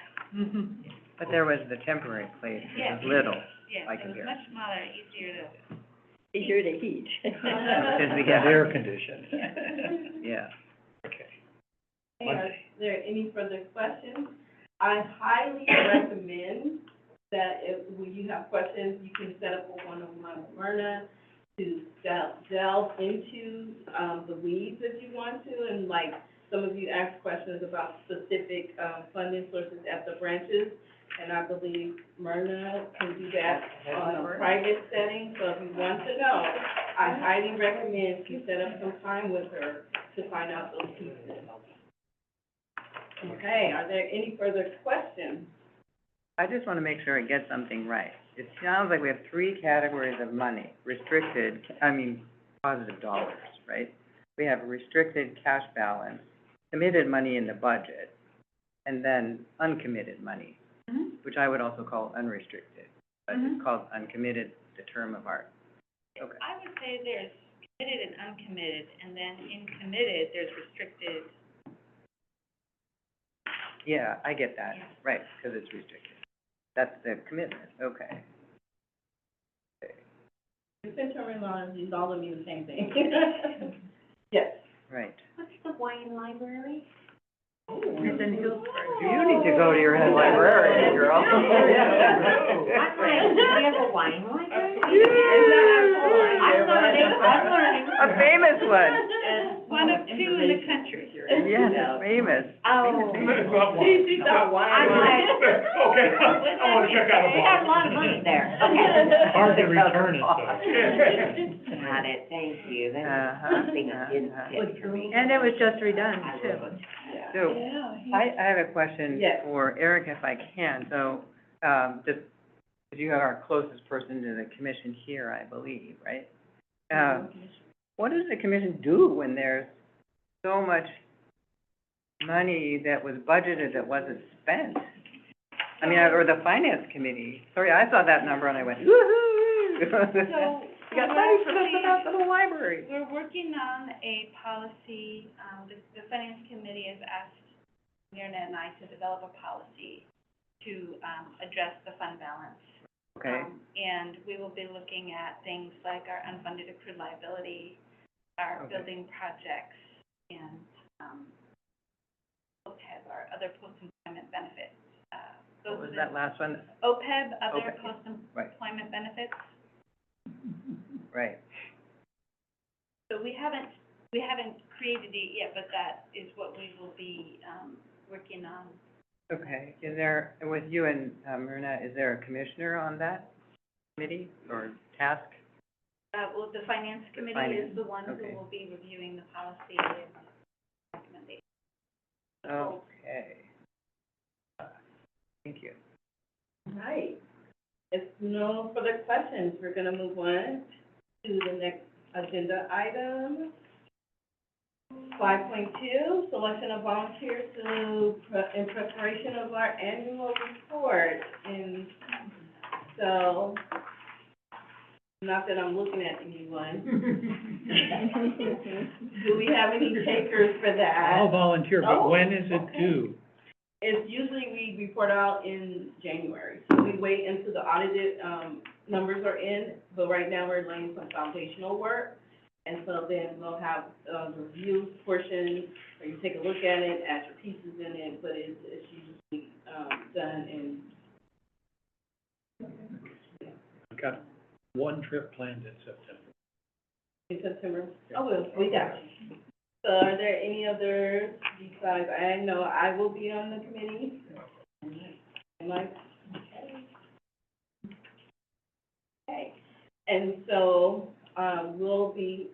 But there was the temporary place, it was little. yeah, Like it a was year. much smaller, easier to. Easier to heat. Because we got Air conditioned. Yeah. Okay. Are Monday. there any further questions? I highly recommend that when you have questions, you can set up a one-on-one with Myrna to delve into, the weeds if you want to, and like, some of you asked questions about specific, funding sources at the branches, and I believe Myrna can do that on a private setting, so if you want to know, I highly recommend you set up some time with her to find out those pieces. Okay, are there any further questions? I just want to make sure I get something right. It sounds like we have 3 categories of money, positive dollars, right? We have restricted cash balance, committed money in the budget, and then uncommitted money, which I would also call unrestricted, but it's called uncommitted, the term of art. Okay. I would say there's committed and uncommitted, and then in committed, there's restricted. Yeah, I get that, right, because it's restricted. That's the commitment, okay. Consent terminology, all of mean the same thing. Yes. Right. What's the wine library? It's in Hillsburg. You need to go to your head librarian, girl. I'm like, do we have a wine library? I'm learning. A famous one. One of two in the country. Yes, famous. Oh. She thought wine. I'm like, Okay, I wanna check out a they bar. got a lot of money there. Okay. hard to return it, though. Got it, thank you. That Uh-huh, was something that didn't uh-huh. fit for me. And it was just redone, I too. love it. So, I have a question Yes. for Eric, if I can. So, just, 'cause you are our closest person to the commission here, I believe, right? What does the commission do when there's so much money that was budgeted that wasn't spent? I mean, or the finance committee, sorry, I saw that number and I went, woo-hoo! So, We got money for this about the library. we're working on a policy, the finance committee has asked Myrna and I to develop a policy to, address the fund balance. Okay, And we will be looking at things like our unfunded accrued liability, our Okay. building projects, and, OPEB, our other post-employment benefits. Those what was are that last one? OPEB, other OPEB, post-employment benefits. Right. So we haven't created it yet, but that is what we will be, working on. Okay, is there, with you and, Myrna, is there a commissioner on that committee or task? Well, the finance committee Finance, is the one who okay. will be reviewing the policy and recommendations. Okay. Thank you. Right. If no further questions, we're gonna move on to the next agenda item. 5.2, selection of volunteers in preparation of our annual report. And so, not that I'm looking at anyone. Do we have any takers for that? I'll volunteer, but Oh, when is it okay. due? It's usually we report out in January, so we wait until the audited, numbers are in, but right now we're laying some foundational work. And so then we'll have, the review portion, where you take a look at it, add your pieces in it, but it's usually, done I've got one trip planned in September. in September. Oh, well, we got you. So are there any others besides, I know I will be on the committee. Mike? Okay. And so, we'll be,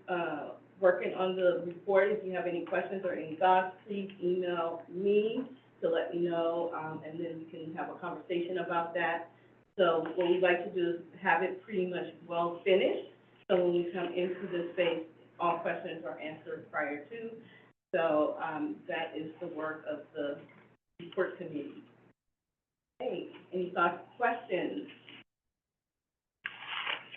working on the report. If you have any questions or any thoughts, please email me to let me know, and then we can have a conversation about that. So what we'd like to do is have it pretty much well finished, so when we come into this space, all questions are answered prior to. So, that is the work of the report committee. Hey, any thoughts, questions?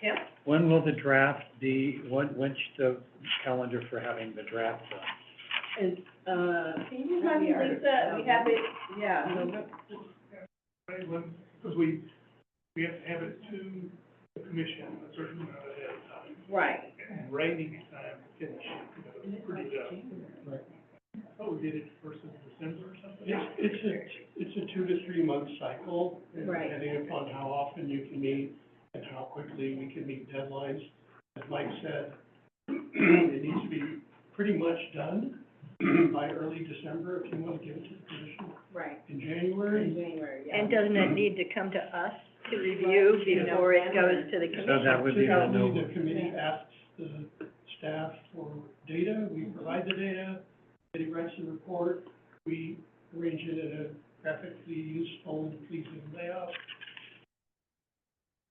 Yep. When will the draft be, when's the calendar for having the draft done? And, can you remind me, Lisa, we have it, yeah, November, Right, because we have to have it to the commission a certain amount ahead of time. right. And raining time to finish it, it's pretty tough. Right. Oh, we did it first of December or something? It's a 2 to 3 month cycle, and Right. depending upon how often you can meet and how quickly we can meet deadlines. As Mike said, it needs to be pretty much done by early December if you want to give it to the commission Right, in in January. January, yeah. And doesn't it need to come to us to review before it goes to the So commission? that would be the Typically, November. the committee asks the staff for data, we provide the data, they writes the report, we arrange it in a graphically useful and pleasing layout.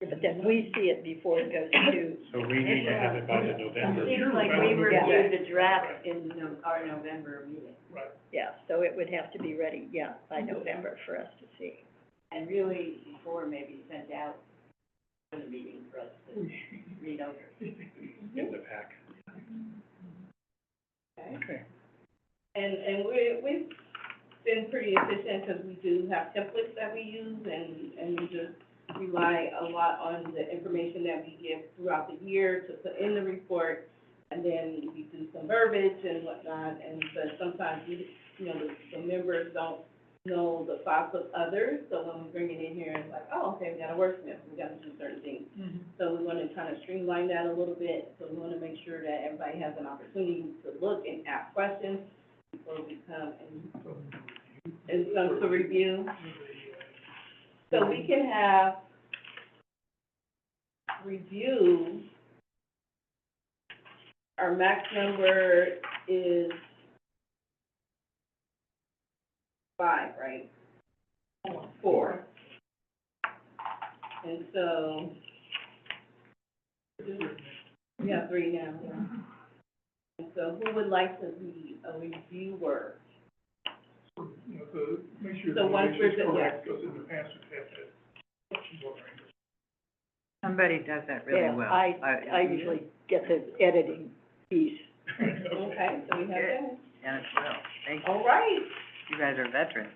But then we see it before it goes to, So we need to have it by the It November. seems like we reviewed the draft in our November meeting. yeah, so it would have to be ready, yeah, by November for us to see. And really, before maybe sent out for the meeting for us to read over. In the pack. Okay. And we've been pretty efficient because we do have templates that we use and we just rely a lot on the information that we give throughout the year to put in the report. And then we do some verbiage and whatnot, but sometimes the members don't know the thoughts of others. So when we bring it in here, it's like, oh, okay, we got a wordsmith, we got to do certain things. So we want to kind of streamline that a little bit. So we want to make sure that everybody has an opportunity to look and ask questions before we come and some to review. So we can have review. Our max number is 5, right? 4. And so, we have 3 now, yeah. And so who would like to be a reviewer? So, to make sure So the once we're information is done- correct, because in the past we've had that questions on our Somebody does that really Yeah, well. I usually get the editing piece. Okay, so we have that. Dennis will. Thank you. All right. You guys are veterans.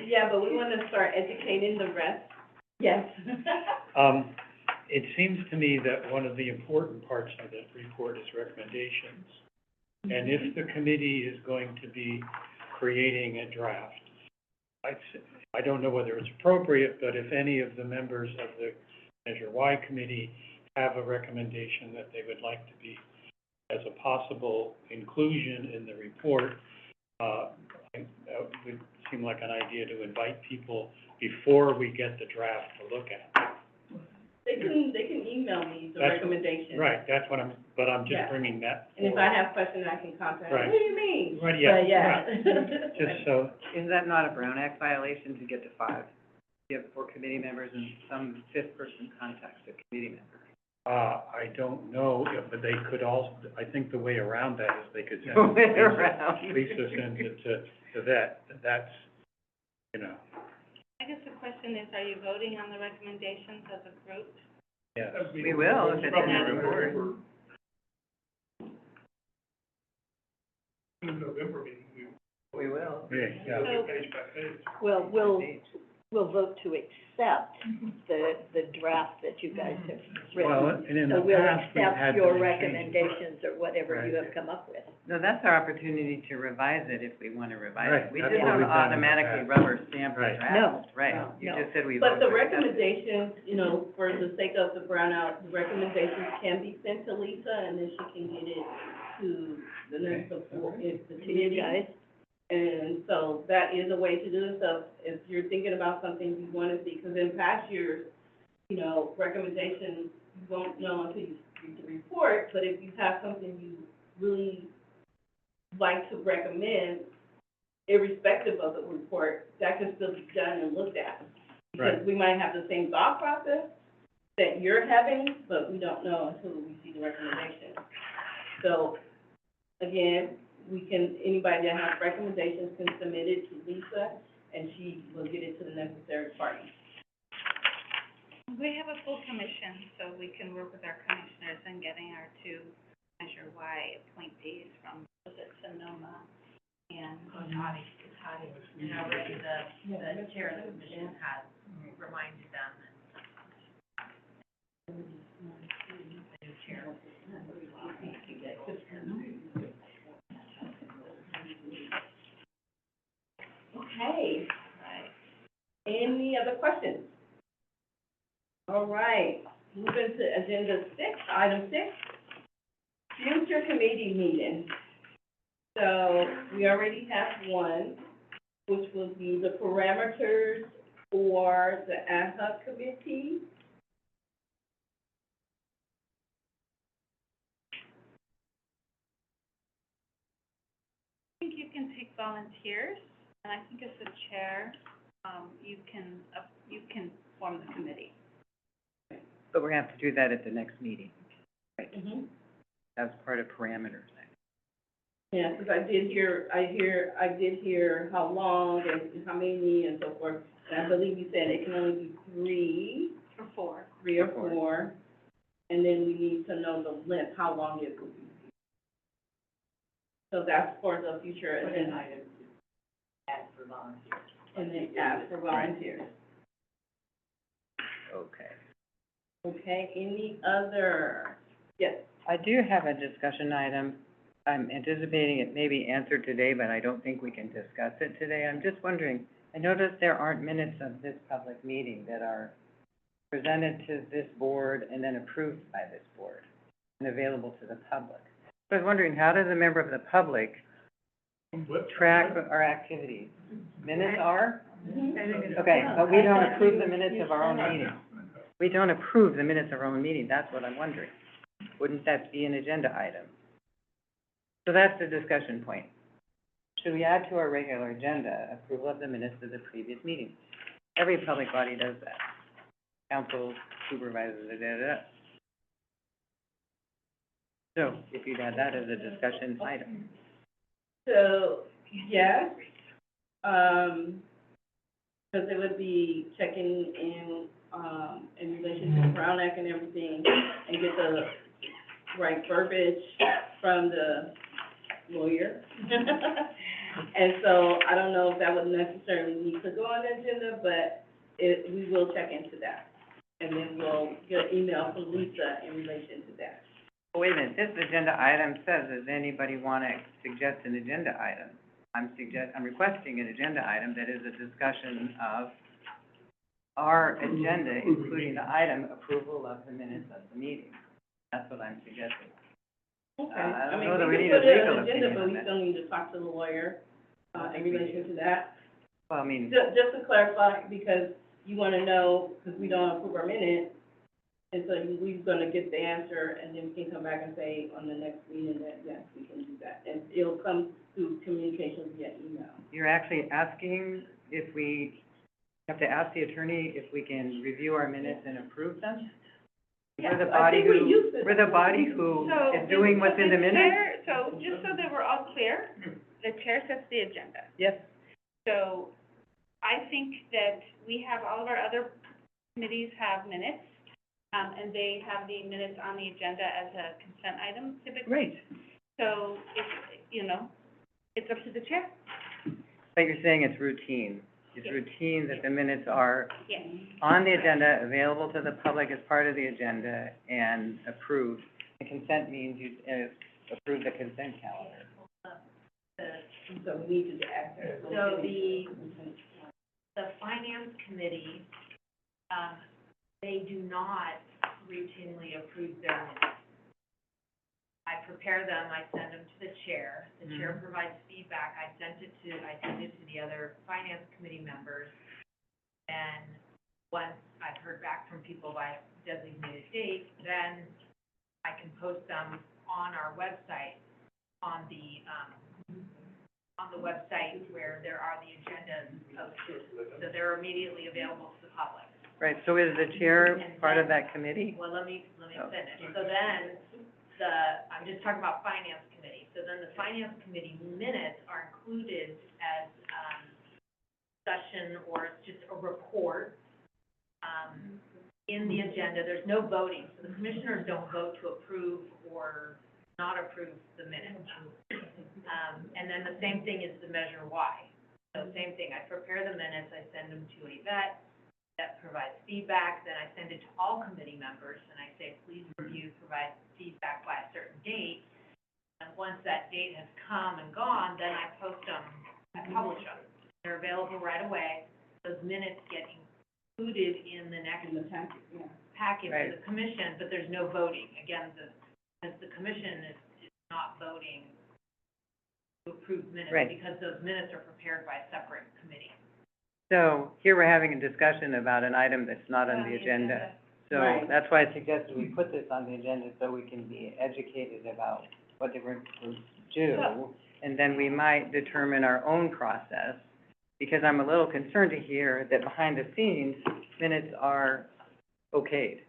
Yeah, but we want to start educating the rest. Yes. It seems to me that one of the important parts of the report is recommendations. And if the committee is going to be creating a draft, I don't know whether it's appropriate, but if any of the members of the Measure Y committee have a recommendation that they would like to be as a possible inclusion in the report, that would seem like an idea to invite people before we get the draft to look at. They can email me the recommendation. Right, that's what I'm just Yeah. bringing that And if forward. I have questions, I can contact, Right. what do you mean? Right, yeah, But yeah. right. Just so, Is that not a Brown Act violation to get to 5? You have 4 committee members and some 5th person contacts the committee member. I don't know, but they could also, I think the way around that is they could send Go it to around. Lisa sends it to that, that's, I guess the question is, are you voting on the recommendations as a group? yeah. We will, if it's in Probably the in report. November. In the November meeting, We will. Yeah, we'll do page by page. Well, we'll vote to accept the draft that you guys have well, written. and in So the we'll past, we've accept had your those changes. recommendations or whatever you Right. have come up with. No, that's our opportunity to revise it if we want to revise Right, it. We that's just what don't we've done in the automatically past. rubber stamp the Right. draft. No, Right, no, you no. just said we But vote the to accept it. recommendations, for the sake of the brownout, the recommendations can be sent to Lisa, and then she can get it to the next, the You committee. guys, And so that is a way to do it. So if you're thinking about something you want to see, because in past years, recommendations, you won't know until you read the report, but if you have something you really like to recommend, irrespective of the report, that can still be done and looked at. Because we might have the same thought process that you're having, but we don't know until we see the recommendation. So, again, anybody that has recommendations can submit it to Lisa, and she will get it to the necessary parties. We have a full commission, so we can work with our commissioners in getting our 2 Measure Y appointees from, Sonoma and Unaudited. And already the chair of the commission has reminded them the new chair. Okay. Any other questions? All right, moving to agenda 6, item 6, future committee meeting. So we already have one, which will be the parameters for the ad hoc committee. I think you can take volunteers, and I think as the chair, you can form the committee. But we're gonna have to do that at the next meeting. Right. Mm-hmm. That's part of parameters. Yeah, because I did hear how long and how many and so forth. And I believe you said it can only be 3 or 4. And then we need to know the length, how long it will be. So that's for the future agenda item to ask for volunteers. and then ask for volunteers. Okay. Okay, any other? Yes. I do have a discussion item. I'm anticipating it may be answered today, but I don't think we can discuss it today. I'm just wondering, I noticed there aren't minutes of this public meeting that are presented to this board and then approved by this board and available to the public. So I was wondering, how does a member of the public track our activities? Minutes are? Okay, but we don't approve the minutes of our own meeting. We don't approve the minutes of our own meeting, that's what I'm wondering. Wouldn't that be an agenda item? So that's the discussion point. Should we add to our regular agenda approval of the minutes of the previous meeting? Every public body does that. Council, supervisors, So, if you'd add that as a discussion item. So, yes, because it would be checking in relation to the Brown Act and everything, and get the right verbiage from the lawyer. And so, I don't know if that would necessarily need to go on the agenda, but we will check into that. And then we'll get an email from Lisa in relation to that. Wait a minute, this agenda item says, does anybody want to suggest an agenda item? I'm requesting an agenda item that is a discussion of our agenda, including the item approval of the minutes of the meeting. That's what I'm suggesting. Okay, I don't I mean, know that we we need can a put it legal on the agenda, opinion but on we that. still need to talk to the lawyer, in relation to that. Well, I mean, Just to clarify, because you wanna know, because we don't approve our minutes, and so we're gonna get the answer, and then we can come back and say on the next meeting that, yes, we can do that. And it'll come through communications via email. you're actually asking if we have to ask the attorney if we can review our minutes and approve them? Yeah, We're the I body think we who, used to. we're the body who So, is doing what's in the minutes? So, just so that we're all clear, the chair sets the agenda. Yes. So, I think that we have, all of our other committees have minutes, and they have the minutes on the agenda as a consent item typically. Great. So, it's up to the chair. But you're saying it's routine. It's Yes. routine that the minutes are Yes. on the agenda, available to the public as part of the agenda, and approved. The consent means you, approve the consent calendar. So we need to ask her. So the finance committee, they do not routinely approve their minutes. I prepare them, I send them to the chair. The chair provides feedback. I send it to the other finance committee members. And once I've heard back from people by designated date, then I can post them on our website, on the website where there are the agendas posted. So they're immediately available to the public. Right, so is the chair part of that committee? Well, let me Oh. finish. So then, I'm just talking about finance committee. So then the finance committee minutes are included as, discussion or just a report, in the agenda. There's no voting, so the commissioners don't vote to approve or not approve the minutes. And then the same thing is the Measure Y. So same thing, I prepare the minutes, I send them to a vet that provides feedback, then I send it to all committee members, and I say, please review, provide feedback by a certain date. And once that date has come and gone, then I post them, I publish them. They're available right away. Those minutes get included in the next packet for the commission, but there's no voting. Again, because the commission is not voting to approve minutes, Right. because those minutes are prepared by a separate committee. So here we're having a discussion about an item that's not on the agenda. So Right. that's why I suggested we put this on the agenda so we can be educated about what different groups do. And then we might determine our own process, because I'm a little concerned to hear that behind the scenes, minutes are okayed.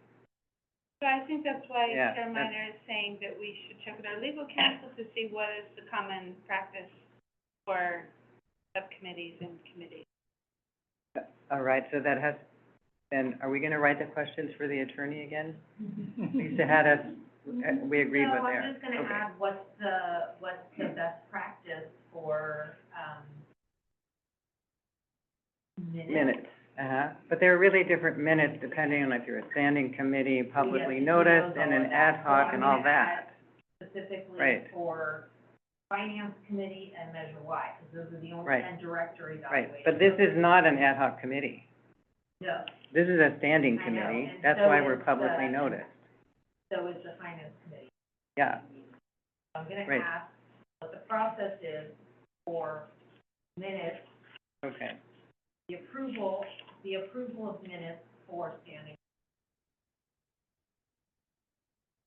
So I think that's why Yeah, Chair Minor is saying that we should check with our legal counsel to see what is the common practice for subcommittees and committees. All right, so that has, then, are we gonna write the questions for the attorney again? Lisa had us we agreed with No, there. I'm just gonna Okay. add what's the best practice for, Minutes, but they're really different minutes depending on if you're a standing committee, publicly Yes, noticed, all and an of ad that. So hoc I'm and all gonna that. specifically Right. for finance committee and Measure Y, because those are the only, Right. and director evaluation. Right, but this is not an ad hoc committee. No, This is a standing I know, committee, and that's so why we're is publicly the- noticed. so is the finance committee. Yeah, I'm gonna Right. ask what the process is for minutes, okay. the approval of minutes for standing.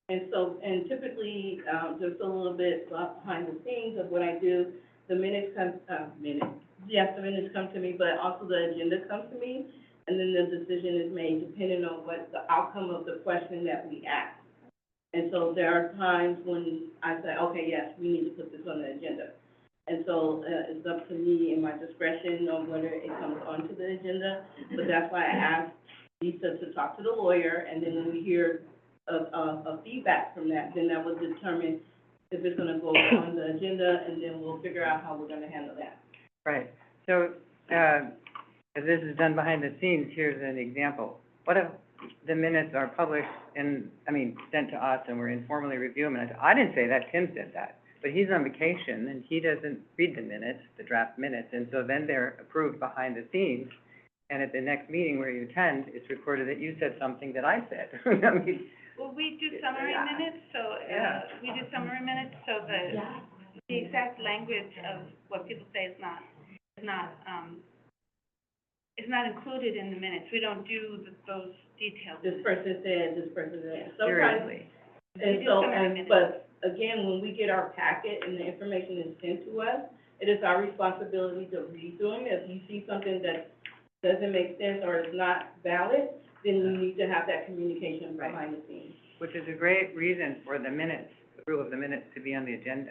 And so, and typically, just a little bit behind the scenes of what I do, the minutes come, the minutes come to me, but also the agenda comes to me, and then the decision is made depending on what the outcome of the question that we ask. And so there are times when I say, okay, yes, we need to put this on the agenda. And so, it's up to me and my discretion on whether it comes onto the agenda, but that's why I asked Lisa to talk to the lawyer, and then when we hear a feedback from that, then that will determine if it's gonna go on the agenda, and then we'll figure out how we're gonna handle that. Right, so, as this is done behind the scenes, here's an example. What if the minutes are published sent to us, and we're informally review them, and I didn't say that, Tim said that, but he's on vacation, and he doesn't read the minutes, the draft minutes, and so then they're approved behind the scenes, and at the next meeting where you attend, it's recorded that you said something that I said. I mean, Well, we do summary Yeah. minutes, so, Yeah. we do summary minutes, so the exact language of what people say is not included in the minutes. We don't do those details. This person said, this person said. Sometimes, seriously, and We do so, summary and, minutes. but again, when we get our packet and the information is sent to us, it is our responsibility to read through them. If you see something that doesn't make sense or is not valid, then we need to have that communication Right. behind the scenes. which is a great reason for the minutes, approval of the minutes to be on the agenda.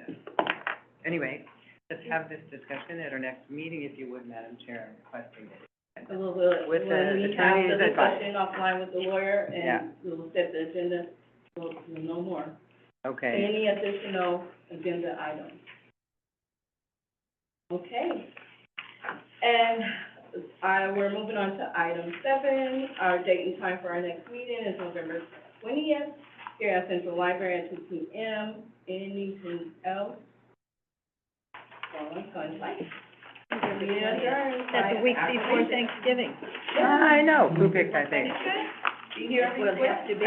Anyway, let's have this discussion at our next meeting, if you would, Madam Chair, I'm requesting it. So we'll, With the when we have attorney's the advice. discussion offline with the lawyer, Yeah. and we'll set the agenda, we'll know more. Okay, Any additional agenda items? Okay. And we're moving on to item 7. Our date and time for our next meeting is November 20th, here at Central Library at 2 p.m. Anything else? Well, fun, like. That's a week before Thanksgiving. I know, who picked, I think. You hear me? Will have to be.